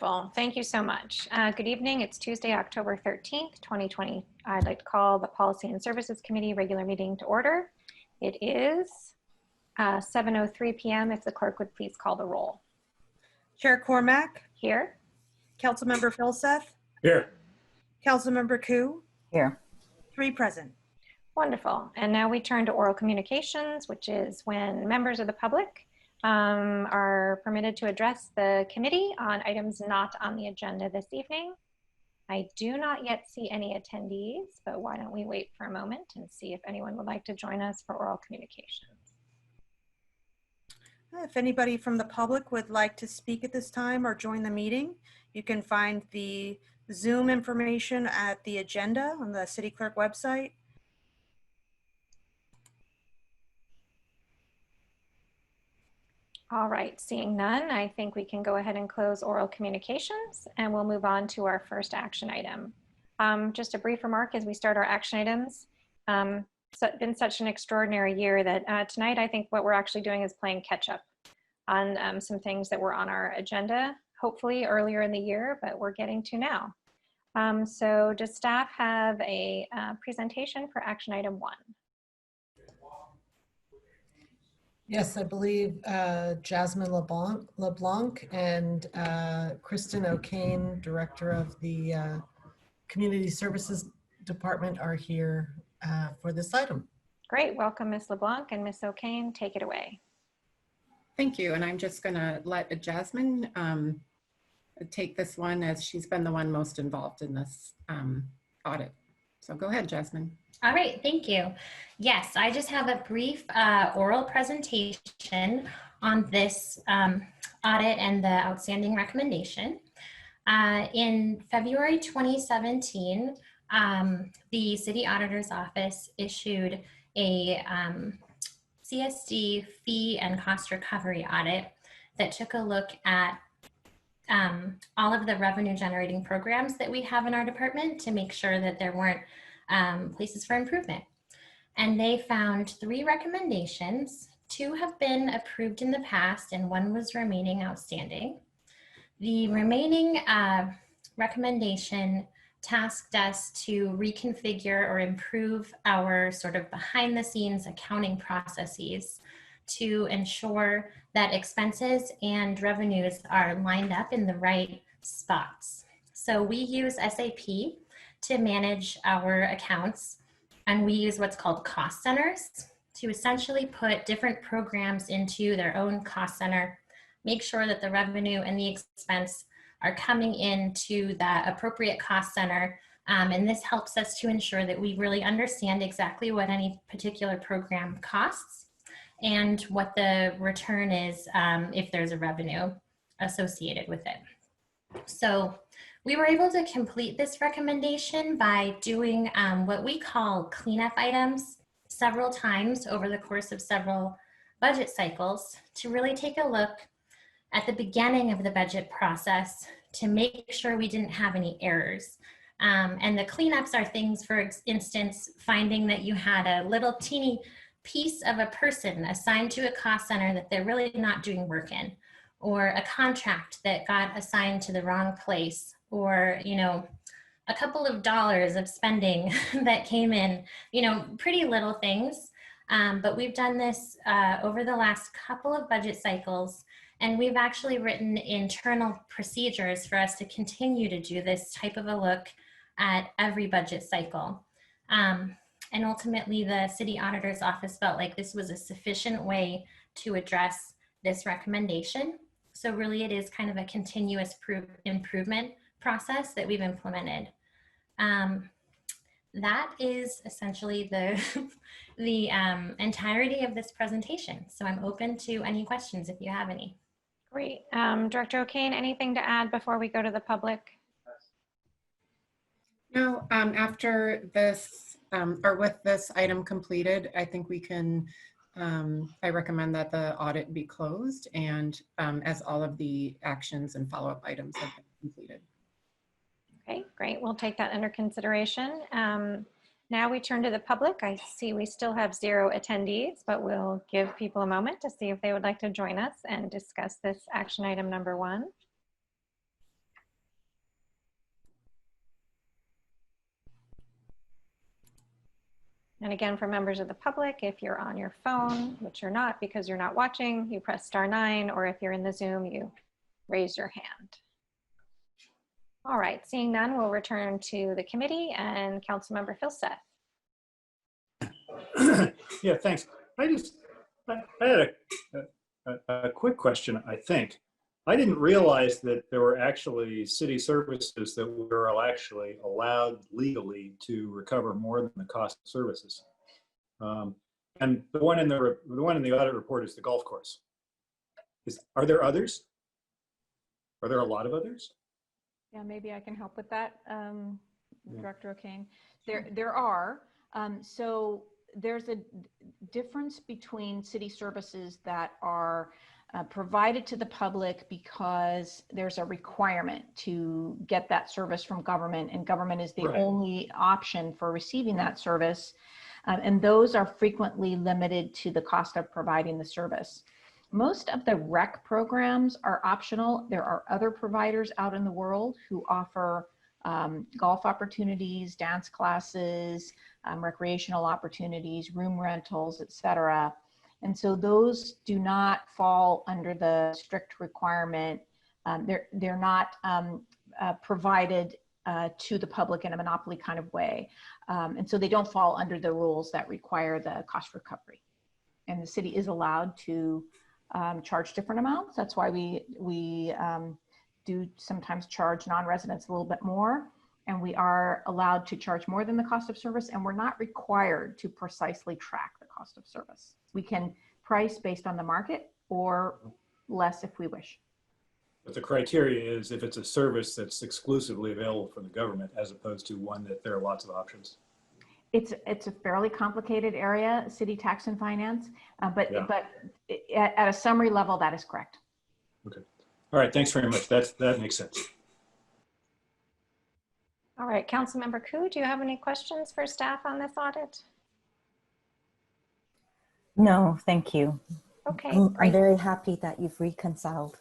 Well, thank you so much. Good evening. It's Tuesday, October 13th, 2020. I'd like to call the Policy and Services Committee regular meeting to order. It is 7:03 p.m. If the clerk would please call the roll. Chair Cormack. Here. Councilmember Philseth. Here. Councilmember Koo. Here. 3 present. Wonderful. And now we turn to oral communications, which is when members of the public are permitted to address the committee on items not on the agenda this evening. I do not yet see any attendees, but why don't we wait for a moment and see if anyone would like to join us for oral communications. If anybody from the public would like to speak at this time or join the meeting, you can find the Zoom information at the agenda on the City Clerk website. All right, seeing none, I think we can go ahead and close oral communications and we'll move on to our first action item. Just a brief remark as we start our action items. It's been such an extraordinary year that tonight I think what we're actually doing is playing catch up on some things that were on our agenda, hopefully earlier in the year, but we're getting to now. So does staff have a presentation for action item 1? Yes, I believe Jasmine LeBlanc and Kristen O'Kane, Director of the Community Services Department, are here for this item. Great, welcome Ms. LeBlanc, and Ms. O'Kane, take it away. Thank you, and I'm just gonna let Jasmine take this one as she's been the one most involved in this audit. So go ahead, Jasmine. All right, thank you. Yes, I just have a brief oral presentation on this audit and the outstanding recommendation. In February 2017, the City Auditor's Office issued a CSD fee and cost recovery audit that took a look at all of the revenue generating programs that we have in our department to make sure that there weren't places for improvement. And they found 3 recommendations. 2 have been approved in the past and 1 was remaining outstanding. The remaining recommendation tasked us to reconfigure or improve our sort of behind the scenes accounting processes to ensure that expenses and revenues are lined up in the right spots. So we use SAP to manage our accounts, and we use what's called cost centers to essentially put different programs into their own cost center, make sure that the revenue and the expense are coming into that appropriate cost center. And this helps us to ensure that we really understand exactly what any particular program costs and what the return is if there's a revenue associated with it. So we were able to complete this recommendation by doing what we call cleanup items several times over the course of several budget cycles to really take a look at the beginning of the budget process to make sure we didn't have any errors. And the cleanups are things, for instance, finding that you had a little teeny piece of a person assigned to a cost center that they're really not doing work in, or a contract that got assigned to the wrong place, or, you know, a couple of dollars of spending that came in, you know, pretty little things. But we've done this over the last couple of budget cycles, and we've actually written internal procedures for us to continue to do this type of a look at every budget cycle. And ultimately, the City Auditor's Office felt like this was a sufficient way to address this recommendation. So really, it is kind of a continuous improvement process that we've implemented. That is essentially the entirety of this presentation. So I'm open to any questions if you have any. Great. Director O'Kane, anything to add before we go to the public? No, after this, or with this item completed, I think we can, I recommend that the audit be closed and as all of the actions and follow-up items have been completed. Okay, great. We'll take that under consideration. Now we turn to the public. I see we still have 0 attendees, but we'll give people a moment to see if they would like to join us and discuss this action item number 1. And again, for members of the public, if you're on your phone, which you're not because you're not watching, you press *9, or if you're in the Zoom, you raise your hand. All right, seeing none, we'll return to the committee and Councilmember Filseth. Yeah, thanks. I had a quick question, I think. I didn't realize that there were actually city services that were actually allowed legally to recover more than the cost of services. And the one in the audit report is the golf course. Are there others? Are there a lot of others? Yeah, maybe I can help with that, Director O'Kane. There are. So there's a difference between city services that are provided to the public because there's a requirement to get that service from government, and government is the Right. only option for receiving that service. And those are frequently limited to the cost of providing the service. Most of the rec programs are optional. There are other providers out in the world who offer golf opportunities, dance classes, recreational opportunities, room rentals, etc. And so those do not fall under the strict requirement. They're not provided to the public in a monopoly kind of way. And so they don't fall under the rules that require the cost recovery. And the city is allowed to charge different amounts. That's why we do sometimes charge non-residents a little bit more. And we are allowed to charge more than the cost of service, and we're not required to precisely track the cost of service. We can price based on the market or less if we wish. But the criteria is if it's a service that's exclusively available from the government as opposed to one that there are lots of options. It's a fairly complicated area, city tax and finance, but at a summary level, that is correct. Okay. All right. Thanks very much. That makes sense. All right, Councilmember Koo, do you have any questions for staff on this audit? No, thank you. Okay, I'm great. very happy that you've reconciled.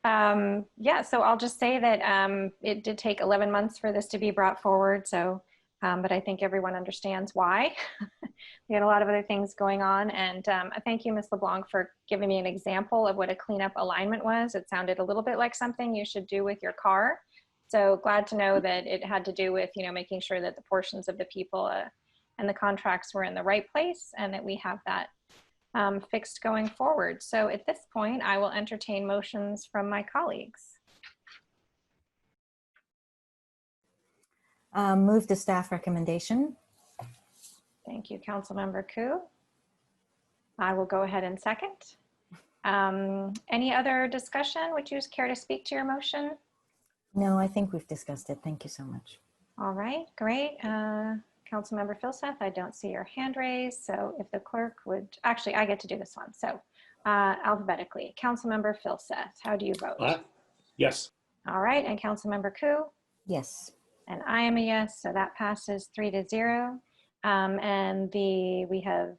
Yeah, so I'll just say that it did take 11 months for this to be brought forward. So, but I think everyone understands why. We had a lot of other things going on. And thank you, Ms. LeBlanc, for giving me an example of what a cleanup alignment was. It sounded a little bit like something you should do with your car. So glad to know that it had to do with, making sure that the portions of the people and the contracts were in the right place and that we have that fixed going forward. So at this point, I will entertain motions from my colleagues. Move the staff recommendation. Thank you, Councilmember Koo. I will go ahead and second. Any other discussion? Would you care to speak to your motion? No, I think we've discussed it. Thank you so much. All right, great. Councilmember Filseth, I don't see your hand raised. So if the clerk would, actually, I get to do this one. So alphabetically, Councilmember Filseth, how do you vote? Yes. All right, and Councilmember Koo? Yes. And I am a yes, so that passes 3-0. And we have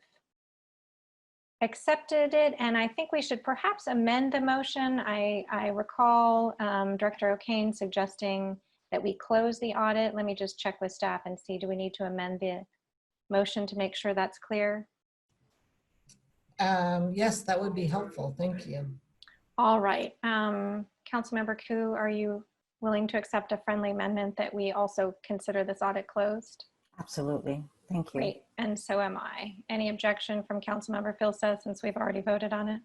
accepted it, and I think we should perhaps amend the motion. I recall Director O'Kane suggesting that we close the audit. Let me just check with staff and see, do we need to amend the motion to make sure that's clear? Yes, that would be helpful. Thank you. All right. Councilmember Koo, are you willing to accept a friendly amendment that we also consider this audit closed? Absolutely. Thank you. Great, and so am I. Any objection from Councilmember Filseth since we've already voted on it?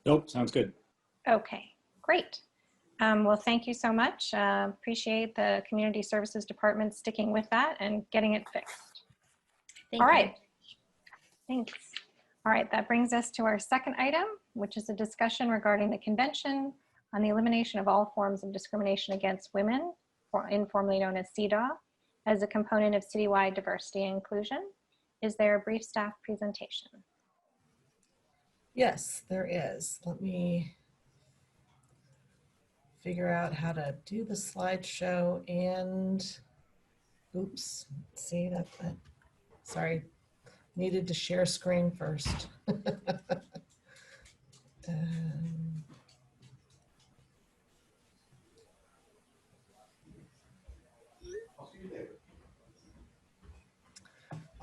Nope. Sounds good. Okay, great. Well, thank you so much. Appreciate the Community Services Department sticking with that and getting it fixed. Thank All you. right, thanks. All right, that brings us to our second item, which is a discussion regarding the Convention on the Elimination of All Forms of Discrimination Against Women, informally known as Cedaw, as a component of citywide diversity and inclusion. Is there a brief staff presentation? Yes, there is. Let me figure out how to do the slideshow and, oops, see that, sorry, needed to share screen first.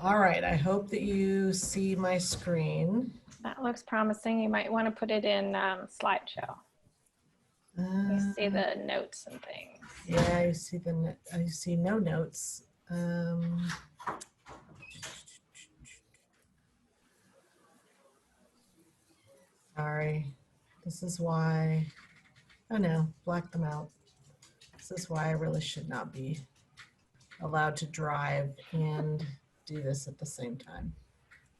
All right, I hope that you see my screen. That looks promising. You might want to put it in slideshow. You see the notes and things. Yeah, I see no notes. Sorry, this is why, oh no, black them out. This is why I really should not be allowed to drive and do this at the same time.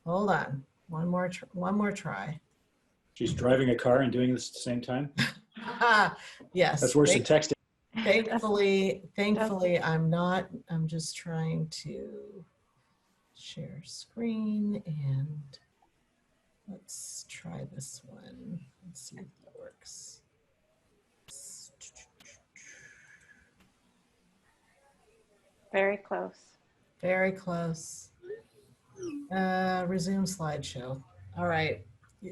Hold on, one more try. She's driving a car and doing this at the same time. Yes. That's worse than texting. Thankfully, I'm not. I'm just trying to share screen, and let's try this one. Let's see if that works. Very close. Very close. Resume slideshow. All right.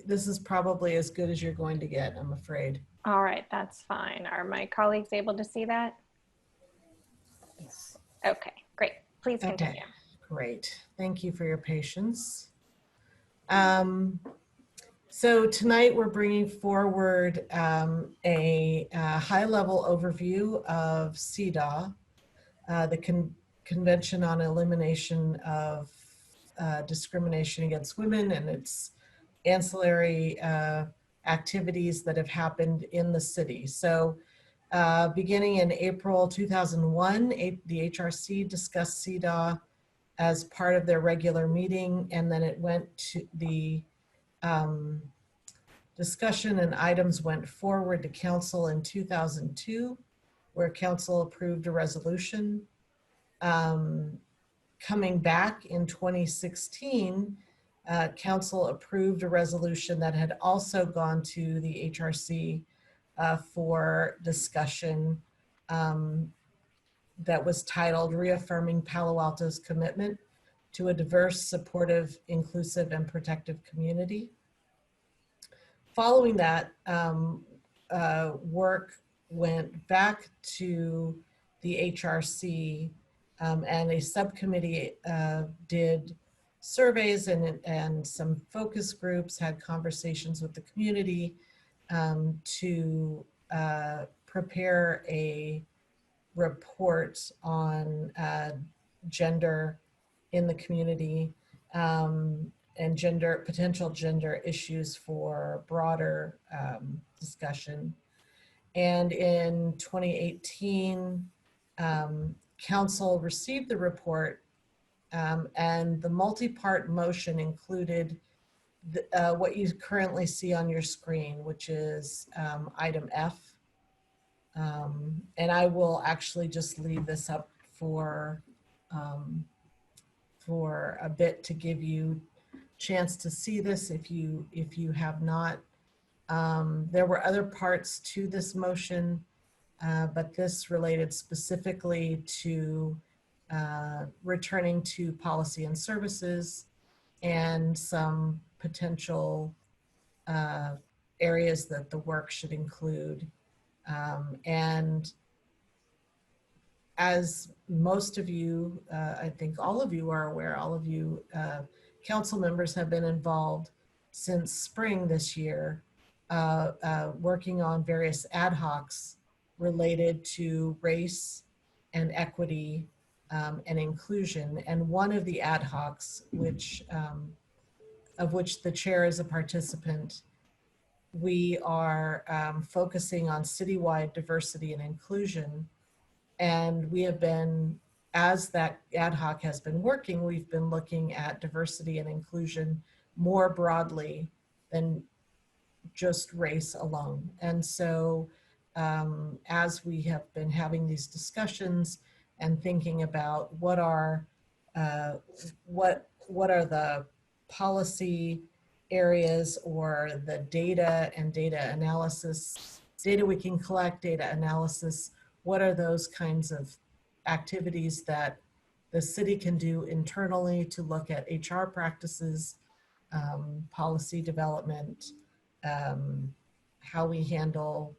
This is probably as good as you're going to get, I'm afraid. All right, that's fine. Are my colleagues able to see that? Yes. Okay, great. Please continue. Okay, great. Thank you for your patience. So tonight we're bringing forward a high-level overview of Cedaw, the Convention on Elimination of Discrimination Against Women, and its ancillary activities that have happened in the city. So beginning in April 2001, the HRC discussed Cedaw as part of their regular meeting, and then it went to the discussion and items went forward to council in 2002, where council approved a resolution. Coming back in 2016, council approved a resolution that had also gone to the HRC for discussion that was titled Reaffirming Palo Alto's Commitment to a Diverse, Supportive, Inclusive, and Protective Community. Following that, work went back to the HRC and a subcommittee did surveys and some focus groups, had conversations with the community to prepare a report on gender in the community and potential gender issues for broader discussion. And in 2018, council received the report and the multi-part motion included what you currently see on your screen, which is item F. And I will actually just leave this up for a bit to give you chance to see this if you have not. There were other parts to this motion, but this related specifically to returning to policy and services and some potential areas that the work should include. And as most of you, I think all of you are aware, all of you council members have been involved since spring this year, working on various ad hocs related to race and equity and inclusion. And one of the ad hocs, of which the chair is a participant, we are focusing on citywide diversity and inclusion. And we have been, as that ad hoc has been working, we've been looking at diversity and inclusion more broadly than just race alone. And so as we have been having these discussions and thinking about what are the policy areas or the data and data analysis, data we can collect, data analysis, what are those kinds of activities that the city can do internally to look at HR practices, policy development, how we handle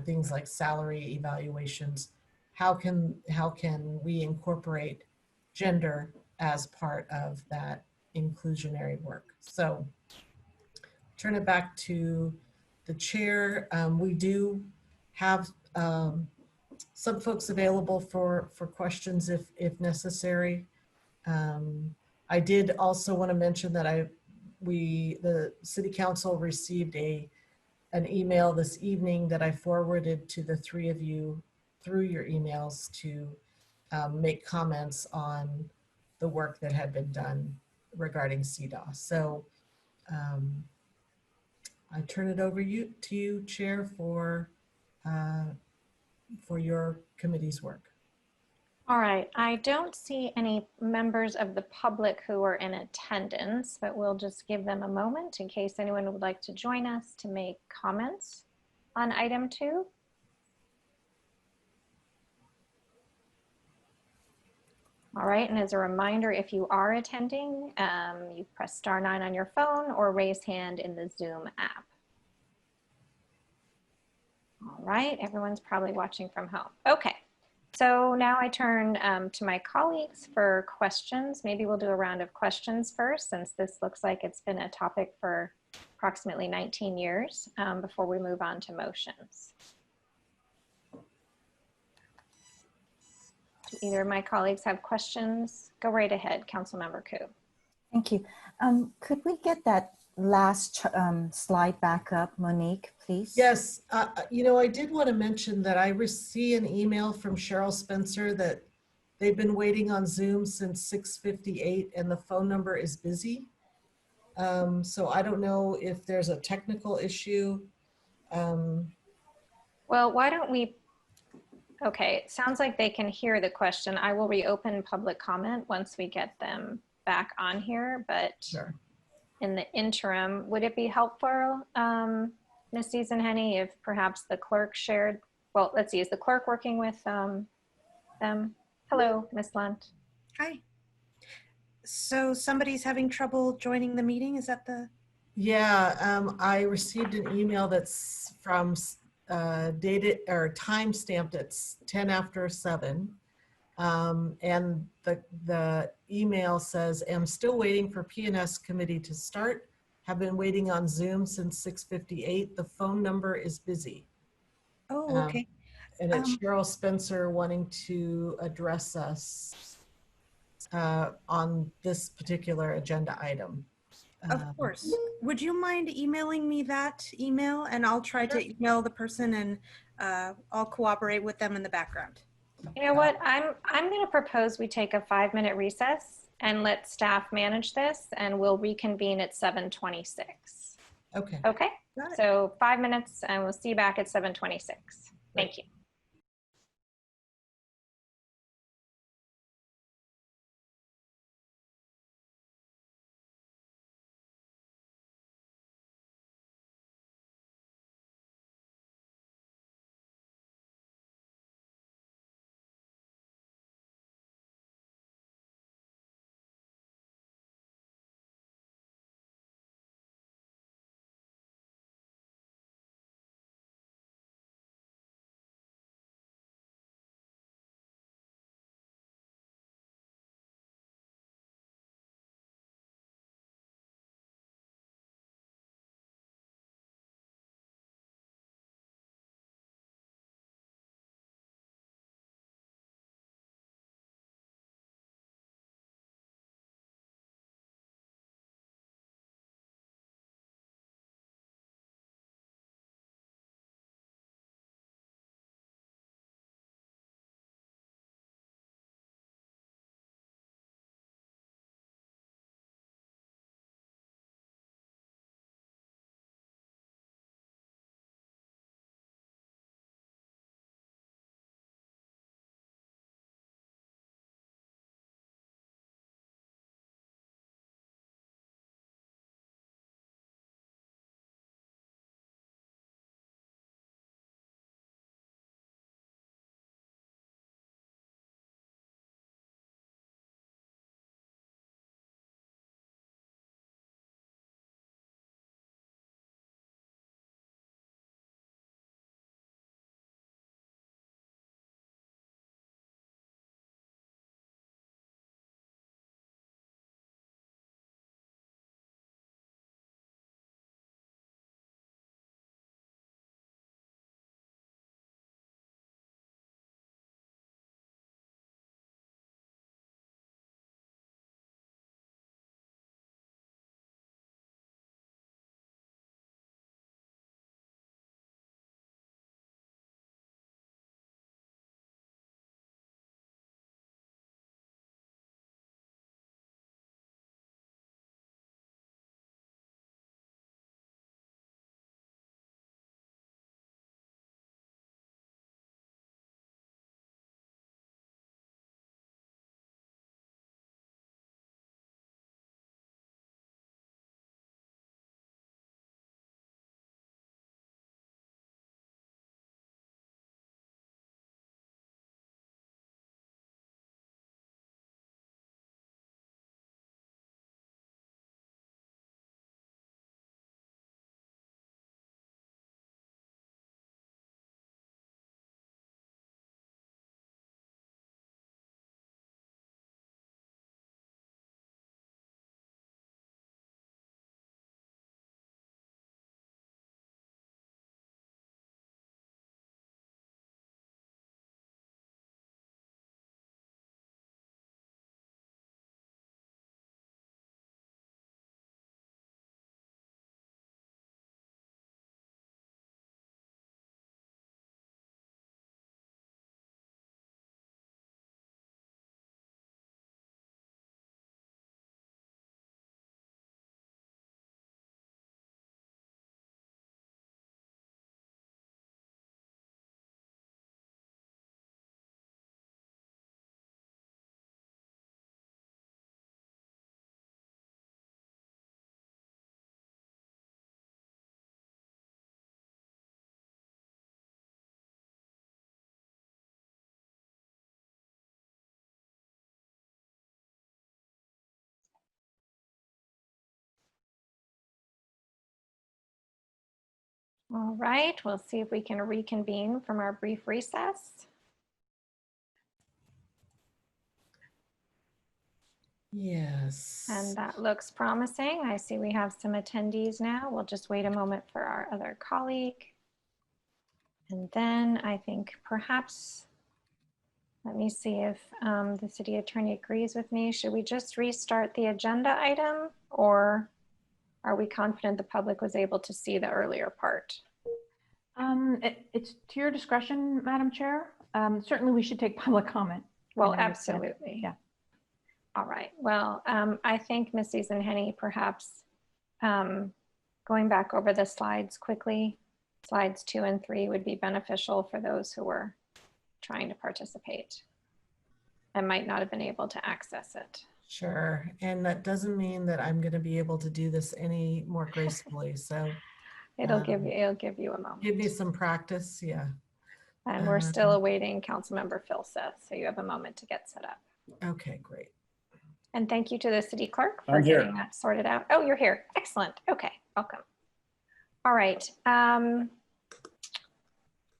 things like salary evaluations. How can we incorporate gender as part of that inclusionary work. So turn it back to the chair. We do have some folks available for questions if necessary. I did also want to mention that the city council received an email this evening that I forwarded to the three of you through your emails to make comments on the work that had been done regarding Cedaw. So I turn it over to you, Chair, for your committee's work. All right, I don't see any members of the public who are in attendance, but we'll just give them a moment in case anyone would like to join us to make comments on item 2. All right, and as a reminder, if you are attending, you press *9 on your phone or raise hand in the Zoom app. All right, everyone's probably watching from home. Okay. So now I turn to my colleagues for questions. Maybe we'll do a round of questions first, since this looks like it's been a topic for approximately 19 years before we move on to motions. Do either of my colleagues have questions? Go right ahead, Councilmember Koo. Thank you. Could we get that last slide back up, Monique, please? Yes, I did want to mention that I received an email from Cheryl Spencer that they've been waiting on Zoom since 6:58 and the phone number is busy. So I don't know if there's a technical issue. Well, why don't we, okay, it sounds like they can hear the question. I will reopen public comment once we get them back on here, but Sure. in the interim, would it be helpful, Ms. Deason-Henny, if perhaps the clerk shared, well, let's see, is the clerk working with them? Hello, Ms. Lunt. Hi. So somebody's having trouble joining the meeting, is that the? Yeah, I received an email that's from dated or time stamped at 10 after 7. And the email says, I'm still waiting for P&S committee to start. Have been waiting on Zoom since 6:58. The phone number is busy. Oh, okay. And it's Cheryl Spencer wanting to address us on this particular agenda item. Of course. Would you mind emailing me that email, and I'll try to email the person, and I'll cooperate with them in the background. You know what, I'm gonna propose we take a 5-minute recess and let staff manage this, and we'll reconvene at 7:26. Okay. Okay, Got it. so 5 minutes and we'll see you back at 7:26. Thank you. All right, we'll see if we can reconvene from our brief recess. Yes. And that looks promising. I see we have some attendees now. We'll just wait a moment for our other colleague. And then I think perhaps, let me see if the city attorney agrees with me. Should we just restart the agenda item, or are we confident the public was able to see the earlier part? It's to your discretion, Madam Chair. Certainly we should take public comment. Well, I understand. absolutely. Yeah. All right. Well, I think Ms. Henny, perhaps going back over the slides quickly, slides 2 and 3 would be beneficial for those who were trying to participate and might not have been able to access it. Sure. And that doesn't mean that I'm going to be able to do this any more gracefully. So It'll give you a moment. give me some practice. Yeah. And we're still awaiting Councilmember Filsa, so you have a moment to get set up. Okay, great. And thank you to the city clerk for I'm here. getting that sorted out. Oh, you're here. Excellent. Okay, welcome. All right.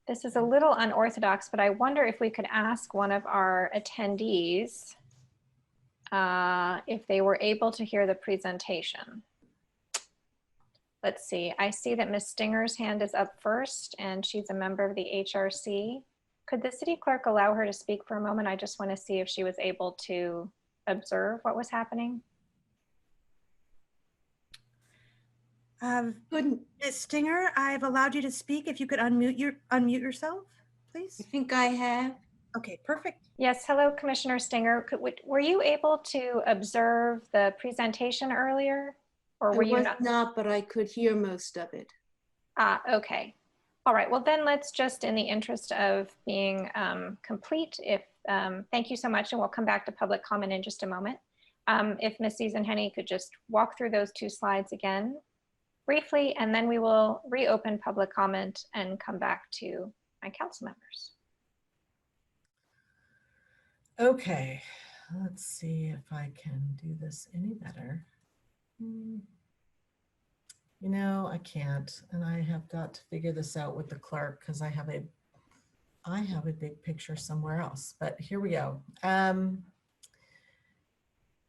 This is a little unorthodox, but I wonder if we could ask one of our attendees if they were able to hear the presentation. Let's see. I see that Ms. Stinger's hand is up first, and she's a member of the HRC. Could the city clerk allow her to speak for a moment? I just want to see if she was able to observe what was happening. Ms. Stinger, I've allowed you to speak. If you could unmute yourself, please. I think I have. Okay, perfect. Yes, hello, Commissioner Stinger. Were Were you able to observe the presentation earlier, or were you not? But I could hear most of it. Okay. All right. Well, then let's just, in the interest of being complete, thank you so much, and we'll come back to public comment in just a moment. If Ms. Henny could just walk through those 2 slides again briefly, and then we will reopen public comment and come back to my council members. Okay, let's see if I can do this any better. You know, I can't, and I have got to figure this out with the clerk because I have a big picture somewhere else, but here we go.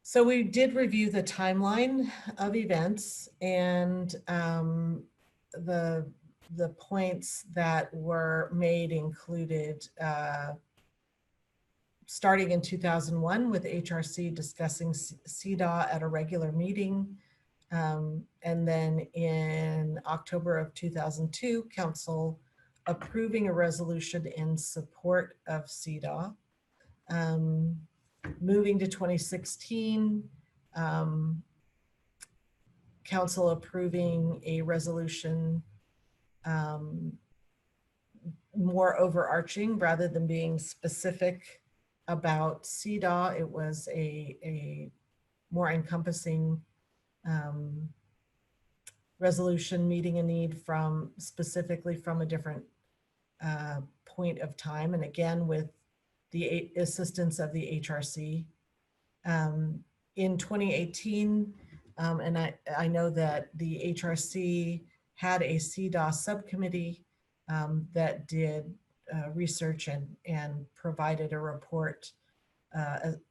So we did review the timeline of events, and the points that were made included starting in 2001 with HRC discussing Cedaw at a regular meeting. And then in October of 2002, Council approving a resolution in support of Cedaw. Moving to 2016, Council approving a resolution more overarching rather than being specific about Cedaw. It was a more encompassing resolution meeting a need specifically from a different point of time, and again with the assistance of the HRC. In 2018, and I know that the HRC had a Cedaw subcommittee that did research and provided a report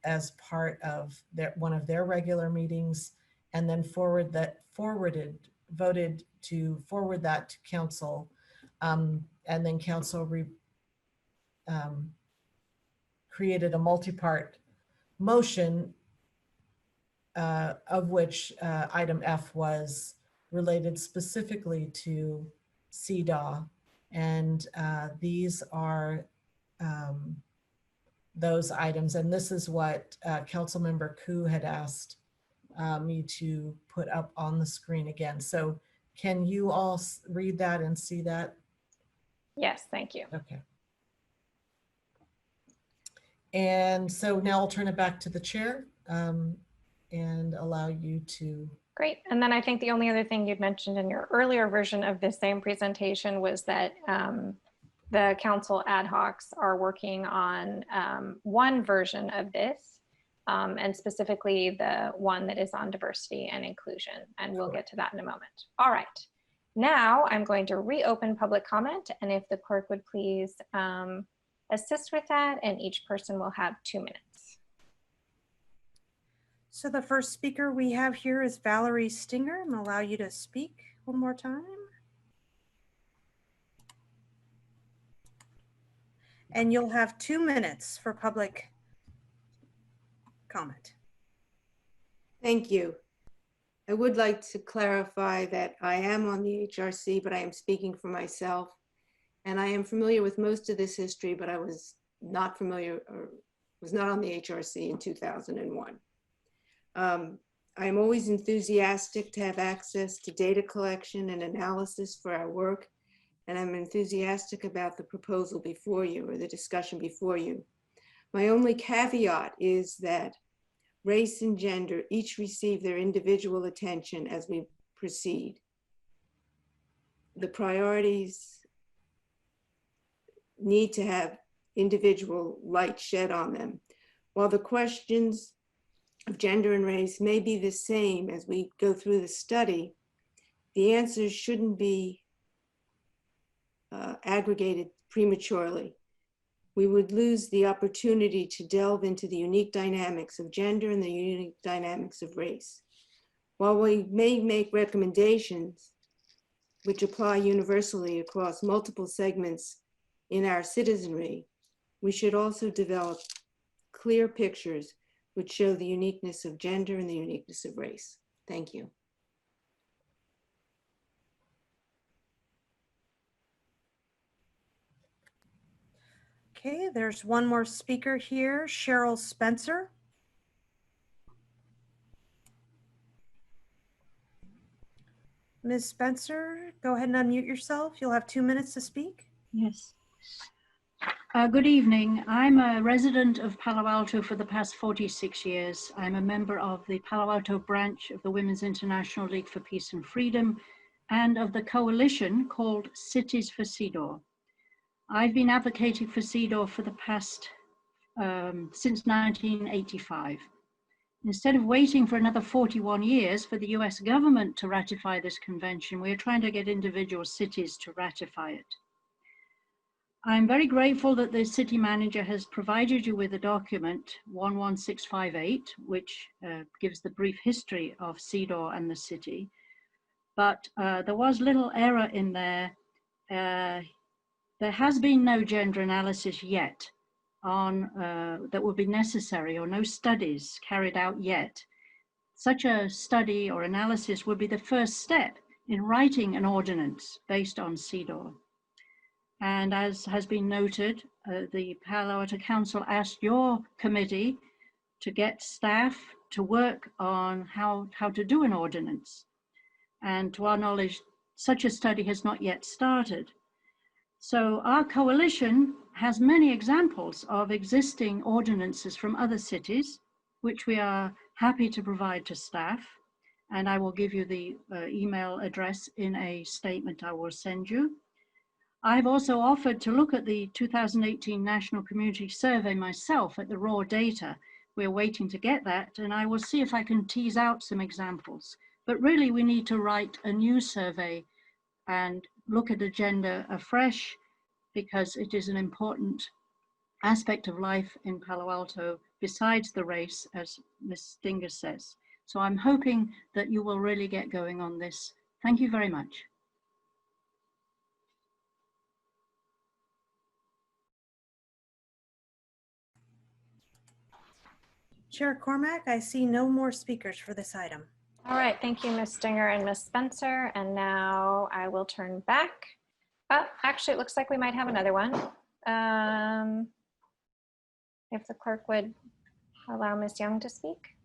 as part of one of their regular meetings, and then voted to forward that to council, and then council created a multi-part motion, of which item F was related specifically to Cedaw, and these are those items, and this is what Councilmember Koo had asked me to put up on the screen again. So can you all read that and see that? Yes, thank you. Okay. And so now I'll turn it back to the chair and allow you to. Great. And then I think the only other thing you'd mentioned in your earlier version of this same presentation was that the council ad hocs are working on one version of this, and specifically the one that is on diversity and inclusion. And we'll get to that in a moment. All right. Now I'm going to reopen public comment, and if the clerk would please assist with that, and each person will have 2 minutes. So the first speaker we have here is Valerie Stinger. I'm going to allow you to speak one more time. And you'll have 2 minutes for public comment. Thank you. I would like to clarify that I am on the HRC, but I am speaking for myself. And I am familiar with most of this history, but I was not familiar or was not on the HRC in 2001. I am always enthusiastic to have access to data collection and analysis for our work. And I'm enthusiastic about the proposal before you or the discussion before you. My only caveat is that race and gender each receive their individual attention as we proceed. The priorities need to have individual light shed on them. While the questions of gender and race may be the same as we go through the study, the answers shouldn't be aggregated prematurely. We would lose the opportunity to delve into the unique dynamics of gender and the unique dynamics of race. While we may make recommendations which apply universally across multiple segments in our citizenry, we should also develop clear pictures which show the uniqueness of gender and the uniqueness of race. Thank you. Okay, there's one more speaker here, Cheryl Spencer. Ms. Spencer, go ahead and unmute yourself. You'll have 2 minutes to speak. Yes. Good evening. I'm a resident of Palo Alto for the past 46 years. I'm a member of the Palo Alto branch of the Women's International League for Peace and Freedom and of the coalition called Cities for Cedaw. I've been advocating for Cedaw for the past, since 1985. Instead of waiting for another 41 years for the US government to ratify this convention, we're trying to get individual cities to ratify it. I'm very grateful that the city manager has provided you with a document, 11658, which gives the brief history of Cedaw and the city. But there was little error in there. There has been no gender analysis yet on that would be necessary, or no studies carried out yet. Such a study or analysis would be the first step in writing an ordinance based on Cedaw. And as has been noted, the Palo Alto Council asked your committee to get staff to work on how to do an ordinance. And to our knowledge, such a study has not yet started. So our coalition has many examples of existing ordinances from other cities, which we are happy to provide to staff. And I will give you the email address in a statement I will send you. I've also offered to look at the 2018 National Community Survey myself at the raw data. We're waiting to get that, and I will see if I can tease out some examples. But really, we need to write a new survey and look at the gender afresh, because it is an important aspect of life in Palo Alto besides the race, as Ms. Stinger says. So I'm hoping that you will really get going on this. Thank you very much. Chair Cormack, I see no more speakers for this item. All right, thank you, Ms. Stinger and Ms. Spencer. And now I will turn back. Oh, actually, it looks like we might have another one. If the clerk would allow Ms. Young to speak.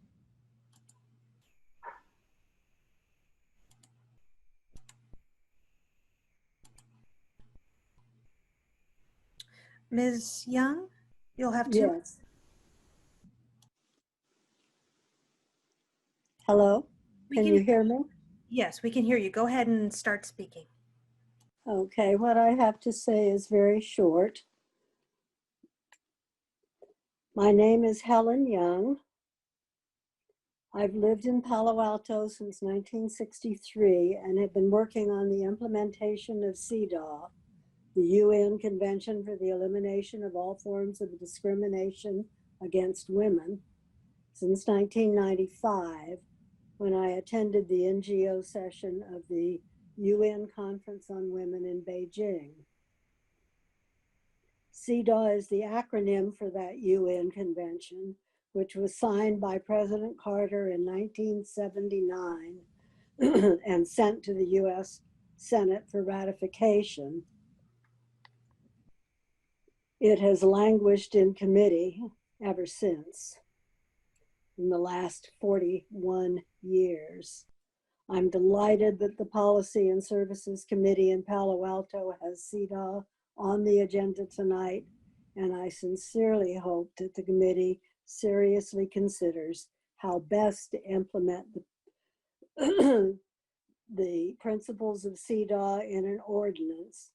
Ms. Young, you'll have 2 minutes. Hello, can you hear me? Yes, we can hear you. Go ahead and start speaking. Okay, what I have to say is very short. My name is Helen Young. I've lived in Palo Alto since 1963 and have been working on the implementation of Cedaw, the UN Convention for the Elimination of All Forms of Discrimination Against Women, since 1995, when I attended the NGO session of the UN Conference on Women in Beijing. Cedaw is the acronym for that UN convention, which was signed by President Carter in 1979 and sent to the US Senate for ratification. It has languished in committee ever since, in the last 41 years. I'm delighted that the Policy and Services Committee in Palo Alto has Cedaw on the agenda tonight, and I sincerely hope that the committee seriously considers how best to implement the, the principles of Cedaw in an ordinance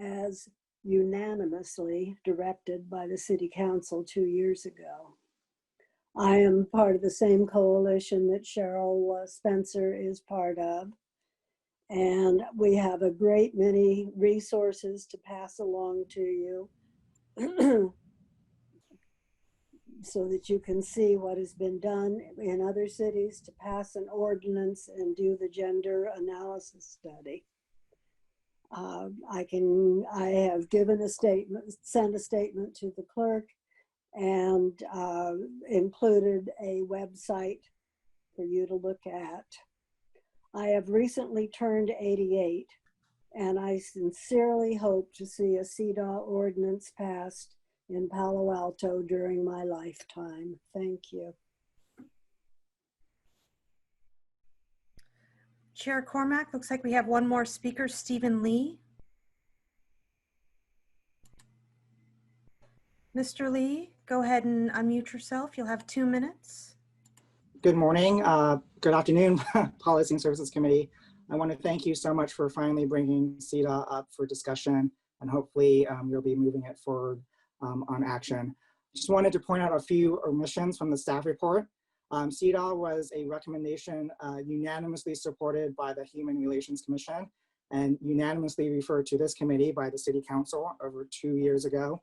as unanimously directed by the City Council 2 years ago. I am part of the same coalition that Cheryl Spencer is part of, and we have a great many resources to pass along to you so that you can see what has been done in other cities to pass an ordinance and do the gender analysis study. I have given a statement, sent a statement to the clerk, and included a website for you to look at. I have recently turned 88, and I sincerely hope to see a Cedaw ordinance passed in Palo Alto during my lifetime. Thank you. Chair Cormack, looks like we have one more speaker, Stephen Lee. Mr. Lee, go ahead and unmute yourself. You'll have 2 minutes. Good morning, good afternoon, Policy and Services Committee. I want to thank you so much for finally bringing Cedaw up for discussion, and hopefully you'll be moving it forward on action. Just wanted to point out a few omissions from the staff report. Cedaw was a recommendation unanimously supported by the Human Relations Commission and unanimously referred to this committee by the City Council over 2 years ago.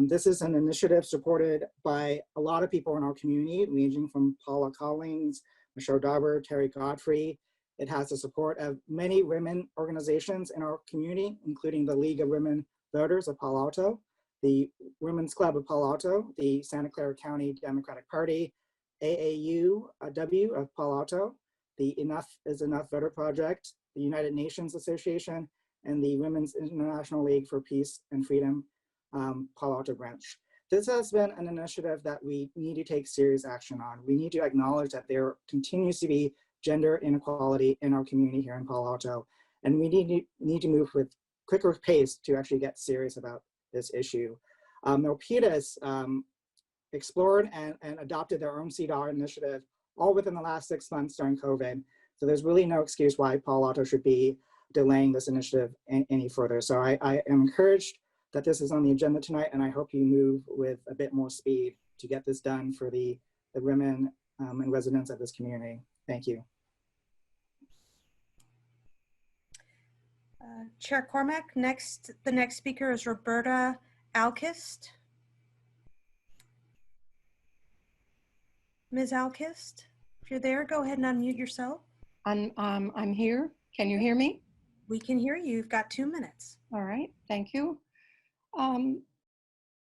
This is an initiative supported by a lot of people in our community, ranging from Paula Collins, Michelle Dauber, Terry Godfrey. It has the support of many women organizations in our community, including the League of Women Voters of Palo Alto, the Women's Club of Palo Alto, the Santa Clara County Democratic Party, AAUW of Palo Alto, the Enough is Enough Voter Project, the United Nations Association, and the Women's International League for Peace and Freedom Palo Alto branch. This has been an initiative that we need to take serious action on. We need to acknowledge that there continues to be gender inequality in our community here in Palo Alto, and we need to move with quicker pace to actually get serious about this issue. Milpitas explored and adopted their own Cedaw initiative all within the last 6 months during COVID. So there's really no excuse why Palo Alto should be delaying this initiative any further. So I am encouraged that this is on the agenda tonight, and I hope you move with a bit more speed to get this done for the women and residents of this community. Thank you. Chair Cormack, the next speaker is Roberta Alkist. Ms. Alkist, if you're there, go ahead and unmute yourself. I'm here. Can you hear me? We can hear you. You've got 2 minutes. All right, thank you.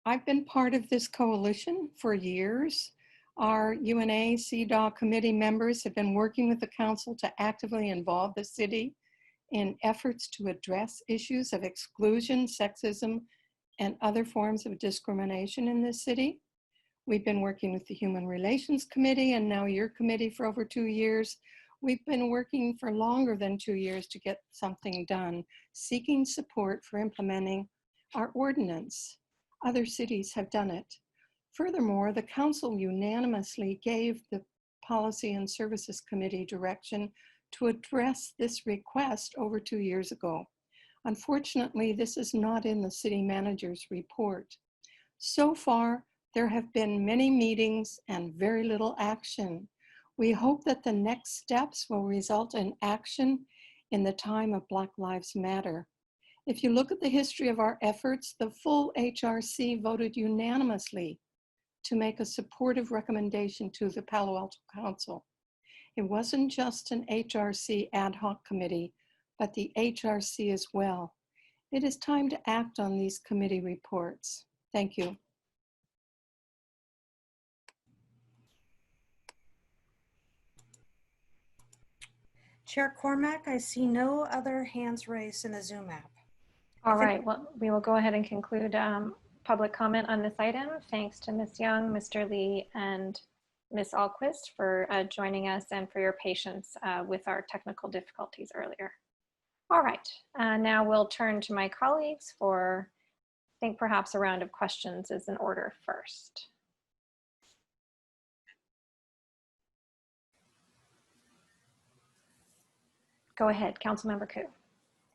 I've been part of this coalition for years. Our UNA Cedaw committee members have been working with the council to actively involve the city in efforts to address issues of exclusion, sexism, and other forms of discrimination in this city. We've been working with the Human Relations Committee and now your committee for over 2 years. We've been working for longer than 2 years to get something done, seeking support for implementing our ordinance. Other cities have done it. Furthermore, the council unanimously gave the Policy and Services Committee direction to address this request over 2 years ago. Unfortunately, this is not in the city manager's report. So far, there have been many meetings and very little action. We hope that the next steps will result in action in the time of Black Lives Matter. If you look at the history of our efforts, the full HRC voted unanimously to make a supportive recommendation to the Palo Alto Council. It wasn't just an HRC ad hoc committee, but the HRC as well. It is time to act on these committee reports. Thank you. Chair Cormack, I see no other hands raised in the Zoom app. All right, well, we will go ahead and conclude public comment on this item. Thanks to Ms. Young, Mr. Lee, and Ms. Alquist for joining us and for your patience with our technical difficulties earlier. All right, now we'll turn to my colleagues for, I think perhaps a round of questions is in order first. Go ahead, Councilmember Koo.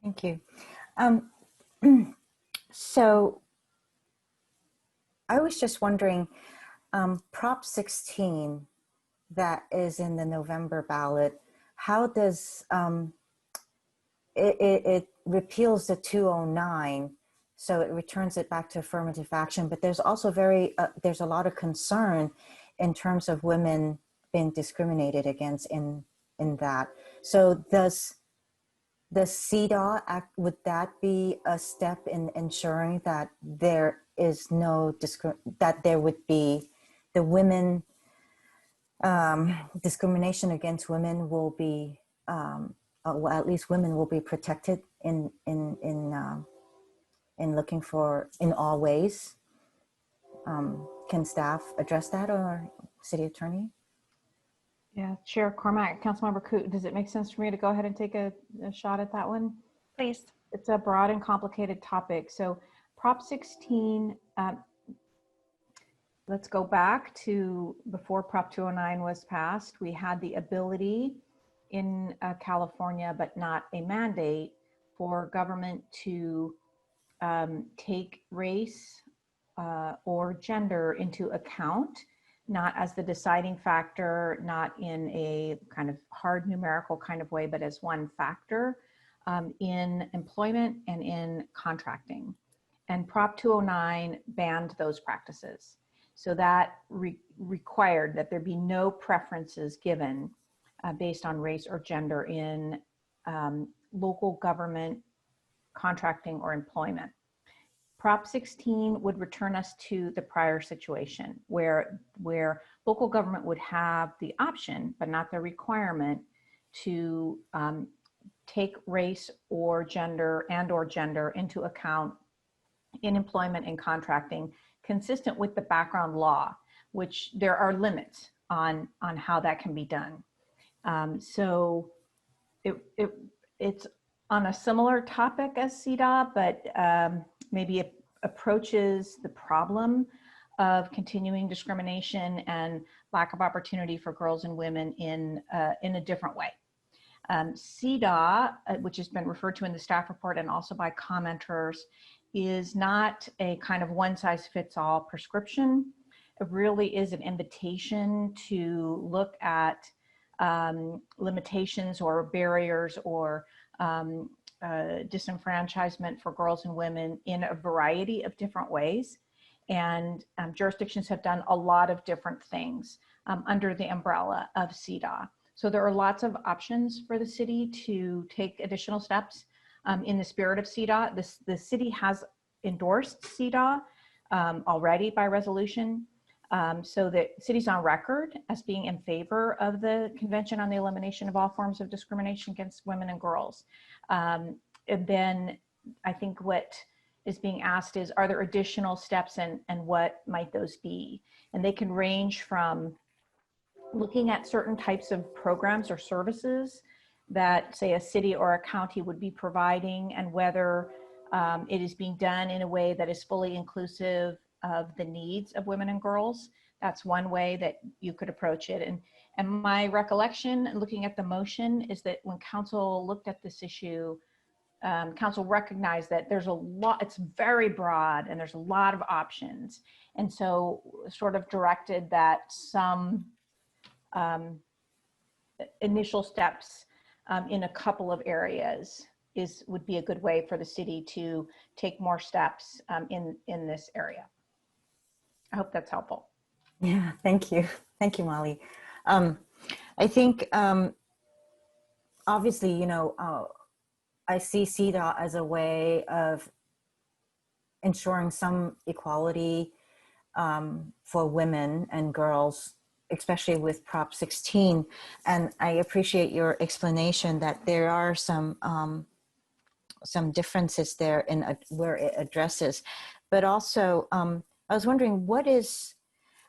Thank you. So I was just wondering, Prop 16 that is in the November ballot, how does it repeals the 209, so it returns it back to affirmative action, but there's also there's a lot of concern in terms of women being discriminated against in that. So does the Cedaw Act, would that be a step in ensuring that there is no that there would be the women discrimination against women will be well, at least women will be protected in looking for in all ways? Can staff address that, or city attorney? Yeah, Chair Cormack, Councilmember Coote, does it make sense for me to go ahead and take a shot at that one? Please. It's a broad and complicated topic. So Prop 16, let's go back to before Prop 209 was passed. We had the ability in California, but not a mandate, for government to take race or gender into account, not as the deciding factor, not in a kind of hard numerical kind of way, but as one factor in employment and in contracting. And Prop 209 banned those practices. So that required that there be no preferences given based on race or gender in local government contracting or employment. Prop 16 would return us to the prior situation where local government would have the option, but not the requirement, to take race or gender into account in employment and contracting, consistent with the background law, which there are limits on how that can be done. So it's on a similar topic as Cedaw, but maybe it approaches the problem of continuing discrimination and lack of opportunity for girls and women in a different way. Cedaw, which has been referred to in the staff report and also by commenters, is not a kind of one-size-fits-all prescription. It really is an invitation to look at limitations or barriers or disenfranchisement for girls and women in a variety of different ways. And jurisdictions have done a lot of different things under the umbrella of Cedaw. So there are lots of options for the city to take additional steps in the spirit of Cedaw. The city has endorsed Cedaw already by resolution. So the city's on record as being in favor of the Convention on the Elimination of All Forms of Discrimination Against Women and Girls. And then I think what is being asked is, are there additional steps and what might those be? And they can range from looking at certain types of programs or services that, say, a city or a county would be providing, and whether it is being done in a way that is fully inclusive of the needs of women and girls. That's one way that you could approach it. And my recollection, looking at the motion, is that when council looked at this issue, council recognized that there's a lot, it's very broad and there's a lot of options. And so sort of directed that some initial steps in a couple of areas would be a good way for the city to take more steps in this area. I hope that's helpful. Yeah, thank you. Thank you, Molly. I think, obviously, you know, I see Cedaw as a way of ensuring some equality for women and girls, especially with Prop 16. And I appreciate your explanation that there are some differences there in where it addresses. But also, I was wondering,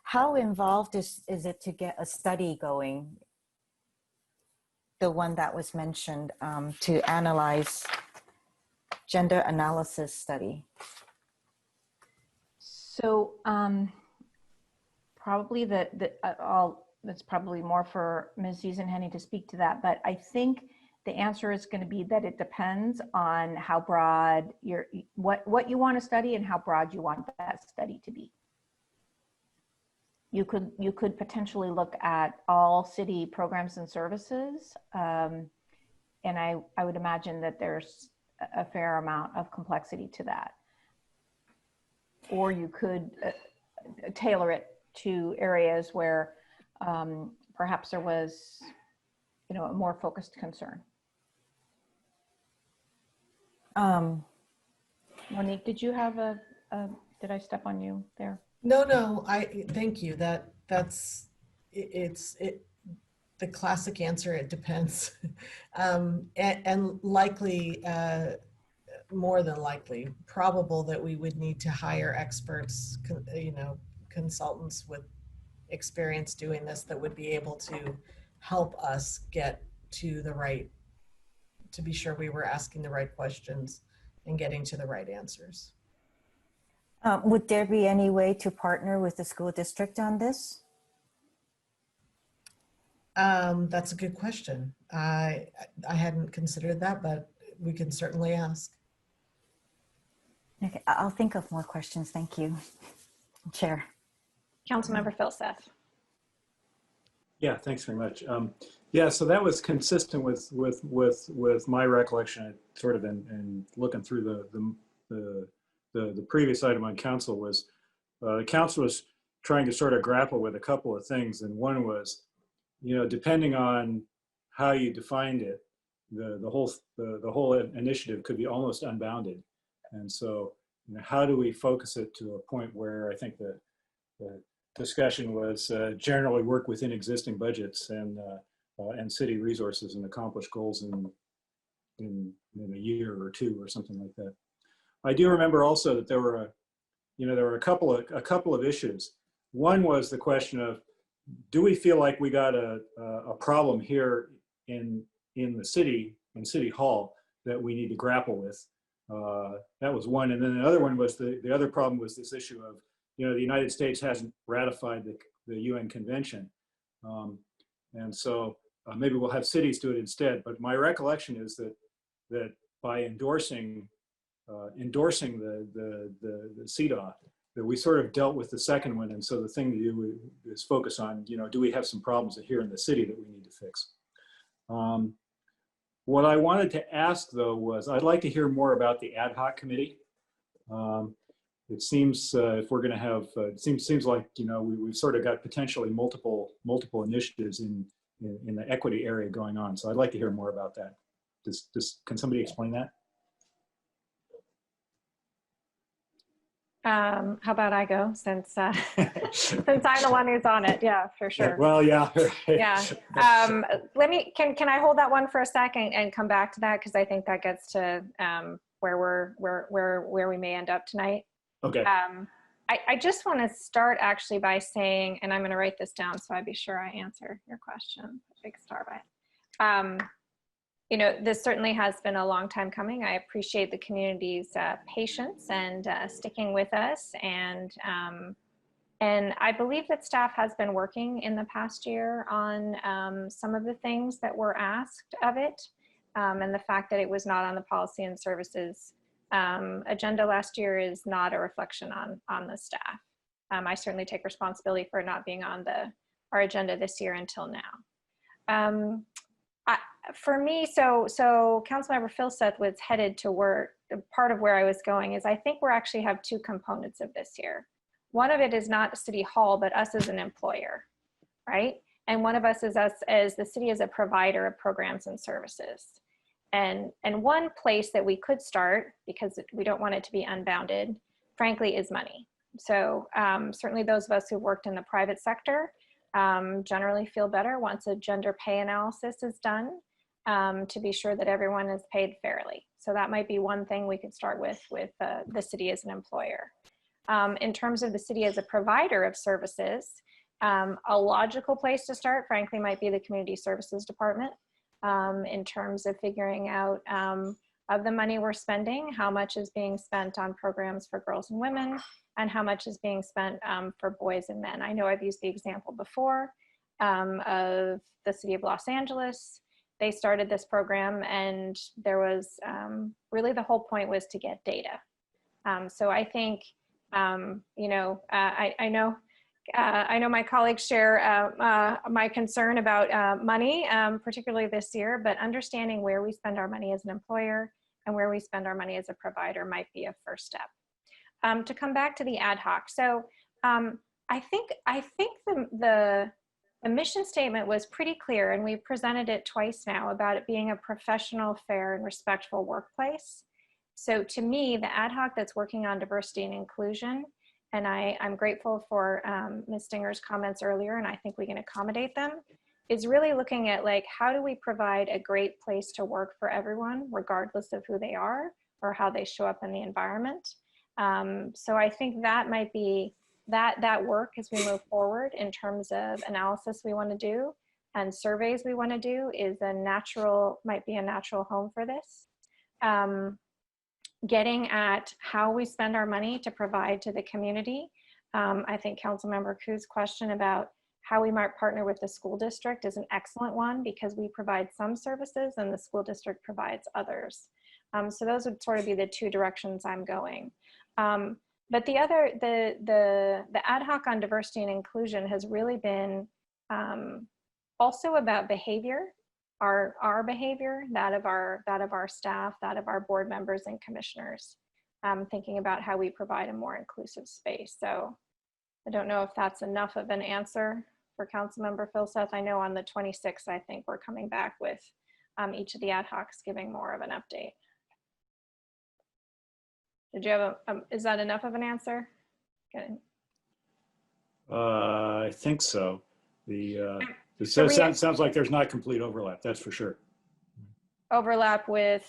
how involved is it to get a study going? The one that was mentioned, to analyze gender analysis study. So probably that's probably more for Ms. Henny to speak to that, but I think the answer is going to be that it depends on how broad what you want to study and how broad you want that study to be. You could potentially look at all city programs and services, and I would imagine that there's a fair amount of complexity to that. Or you could tailor it to areas where perhaps there was, you know, a more focused concern. Monique, did you have did I step on you there? No, thank you. That's the classic answer. It depends, and likely, more than likely, probable that we would need to hire experts, you know, consultants with experience doing this that would be able to help us get to be sure we were asking the right questions and getting to the right answers. Would there be any way to partner with the school district on this? That's a good question. I hadn't considered that, but we can certainly ask. Okay, I'll think of more questions. Thank you, Chair. Councilmember Filseth. Yeah, thanks very much. Yeah, so that was consistent with my recollection, sort of in looking through the previous item on council was the council was trying to sort of grapple with a couple of things, and one was, you know, depending on how you defined it, the whole initiative could be almost unbounded, and so, you know, how do we focus it to a point where I think the discussion was generally work within existing budgets and city resources and accomplish goals in a year or two or something like that. I do remember also that there were a couple of issues. One was the question of, do we feel like we got a problem here in the city, in City Hall, that we need to grapple with? That was one, and then the other one was the other problem was this issue of, you know, the United States hasn't ratified the UN Convention, and so maybe we'll have cities do it instead. But my recollection is that by endorsing the Cedaw, that we sort of dealt with the second one, and so the thing to do is focus on, you know, do we have some problems here in the city that we need to fix? What I wanted to ask though was, I'd like to hear more about the ad hoc committee. It seems if we're going to have, it seems like, you know, we've sort of got potentially multiple initiatives in the equity area going on. So I'd like to hear more about that. Can somebody explain that? How about I go, since since I'm the one who's on it? Yeah, for sure. Well, yeah. Yeah. Can I hold that one for a second and come back to that, because I think that gets to where we may end up tonight. Okay. I just want to start actually by saying, and I'm going to write this down so I be sure I answer your question. Big star by it. You know, this certainly has been a long time coming. I appreciate the community's patience and sticking with us. And I believe that staff has been working in the past year on some of the things that were asked of it. And the fact that it was not on the policy and services agenda last year is not a reflection on the staff. I certainly take responsibility for it not being on our agenda this year until now. For me, so Councilmember Philseth was headed to where, part of where I was going is I think we actually have two components of this here. One of it is not City Hall, but us as an employer, right? And one of us is us as the city as a provider of programs and services. And one place that we could start, because we don't want it to be unbounded, frankly, is money. So certainly those of us who've worked in the private sector generally feel better once a gender pay analysis is done, to be sure that everyone is paid fairly. So that might be one thing we could start with the city as an employer. In terms of the city as a provider of services, a logical place to start, frankly, might be the Community Services Department, in terms of figuring out of the money we're spending, how much is being spent on programs for girls and women, and how much is being spent for boys and men. I know I've used the example before of the city of Los Angeles. They started this program and there was really the whole point was to get data. So I think, you know, I know my colleagues share my concern about money, particularly this year, but understanding where we spend our money as an employer and where we spend our money as a provider might be a first step. To come back to the ad hoc. So I think the mission statement was pretty clear, and we've presented it twice now about it being a professional, fair, and respectful workplace. So to me, the ad hoc that's working on diversity and inclusion, and I'm grateful for Ms. Stinger's comments earlier, and I think we can accommodate them, is really looking at like, how do we provide a great place to work for everyone, regardless of who they are or how they show up in the environment. So I think that might be that work as we move forward in terms of analysis we want to do and surveys we want to do is might be a natural home for this. Getting at how we spend our money to provide to the community. I think Councilmember Ku's question about how we might partner with the school district is an excellent one because we provide some services and the school district provides others. So those would sort of be the two directions I'm going. But the ad hoc on diversity and inclusion has really been also about behavior, our behavior, that of our staff, that of our board members and commissioners, thinking about how we provide a more inclusive space. So I don't know if that's enough of an answer for Councilmember Philseth. I know on the 26th, I think we're coming back with each of the ad hocs giving more of an update. Did you have is that enough of an answer? Good. I think so. It sounds like there's not complete overlap. That's for sure. Overlap with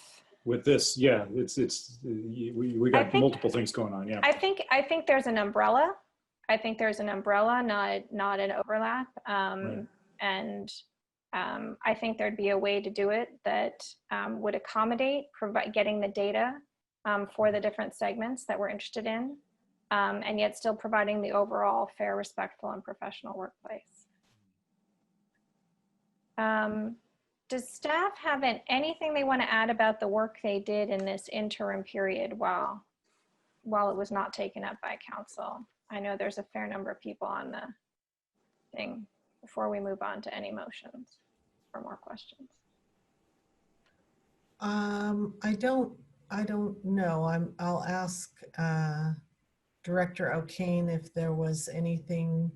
this, yeah. We got multiple things going on. Yeah. I think there's an umbrella. I think there's an umbrella, not an overlap. Right. And I think there'd be a way to do it that would accommodate getting the data for the different segments that we're interested in, and yet still providing the overall fair, respectful, and professional workplace. Does staff have anything they want to add about the work they did in this interim period while it was not taken up by council? I know there's a fair number of people on the thing before we move on to any motions or more questions. I don't know. I'll ask Director O'Kane if there was anything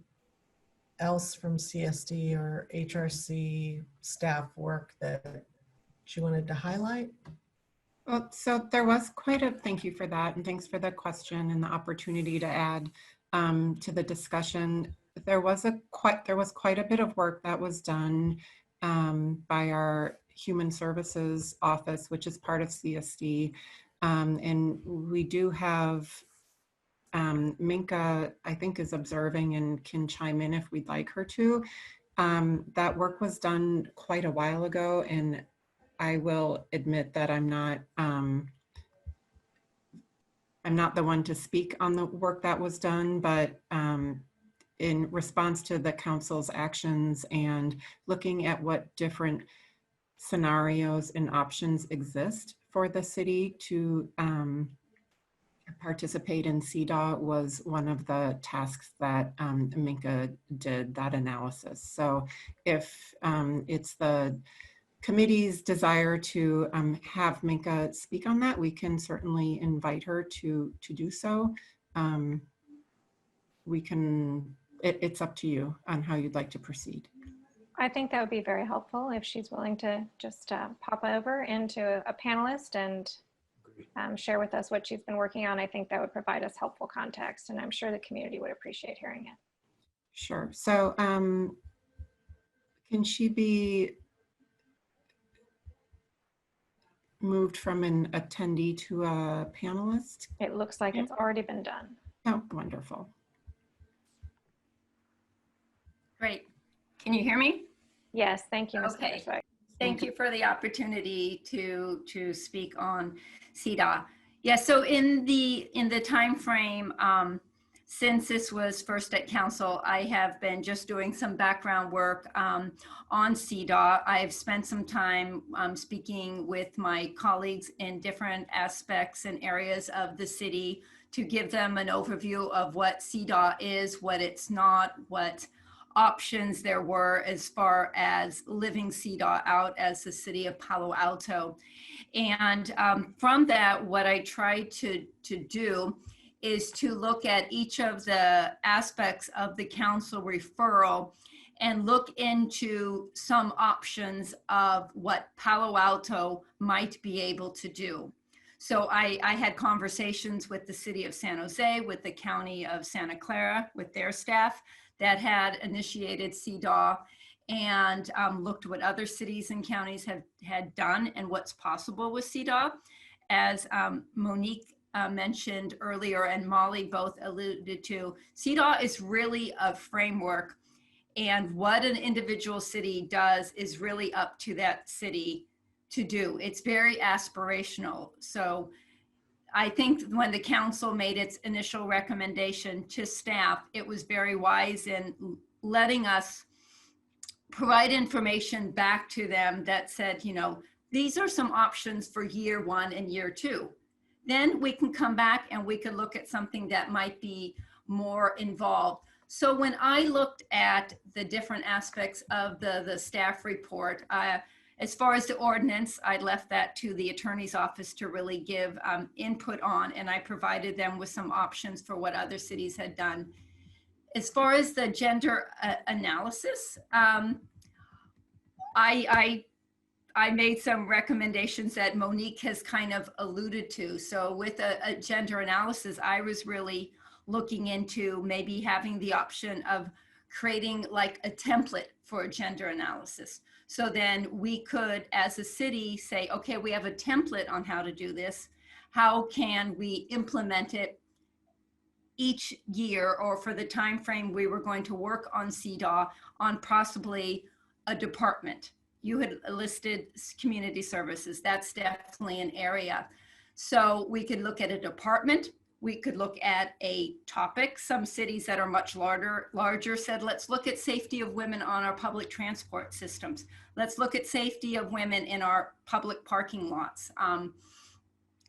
else from CSD or HRC staff work that she wanted to highlight. Well, so there was thank you for that, and thanks for the question and the opportunity to add to the discussion. There was quite a bit of work that was done by our Human Services Office, which is part of CSD. And we do have Minka, I think, is observing and can chime in if we'd like her to. That work was done quite a while ago, and I will admit that I'm not the one to speak on the work that was done, but in response to the council's actions and looking at what different scenarios and options exist for the city to participate in CEDAW was one of the tasks that Minka did that analysis. So if it's the committee's desire to have Minka speak on that, we can certainly invite her to do so. We can, it's up to you on how you'd like to proceed. I think that would be very helpful if she's willing to just pop over into a panelist and share with us what she's been working on. I think that would provide us helpful context, and I'm sure the community would appreciate hearing it. Sure. So can she be moved from an attendee to a panelist? It looks like it's already been done. Oh, wonderful. Great. Can you hear me? Yes, thank you, Ms. Okay. Vanderswijk. Thank you for the opportunity to speak on CEDAW. Yeah, so in the time frame since this was first at council, I have been just doing some background work on CEDAW. I have spent some time speaking with my colleagues in different aspects and areas of the city to give them an overview of what CEDAW is, what it's not, what options there were as far as living CEDAW out as the city of Palo Alto. And from that, what I tried to do is to look at each of the aspects of the council referral and look into some options of what Palo Alto might be able to do. So I had conversations with the city of San Jose, with the county of Santa Clara, with their staff that had initiated CEDAW, and looked what other cities and counties had done and what's possible with CEDAW. As Monique mentioned earlier and Molly both alluded to, CEDAW is really a framework, and what an individual city does is really up to that city to do. It's very aspirational. So I think when the council made its initial recommendation to staff, it was very wise in letting us provide information back to them that said, you know, these are some options for year 1 and year 2. Then we can come back and we can look at something that might be more involved. So when I looked at the different aspects of the staff report, as far as the ordinance, I left that to the attorney's office to really give input on, and I provided them with some options for what other cities had done. As far as the gender analysis, I made some recommendations that Monique has kind of alluded to. So with a gender analysis, I was really looking into maybe having the option of creating like a template for a gender analysis. So then we could, as a city, say, okay, we have a template on how to do this. How can we implement it each year, or for the time frame we were going to work on CEDAW, on possibly a department? You had listed community services. That's definitely an area. So we could look at a department. We could look at a topic. Some cities that are much larger said, let's look at safety of women on our public transport systems. Let's look at safety of women in our public parking lots.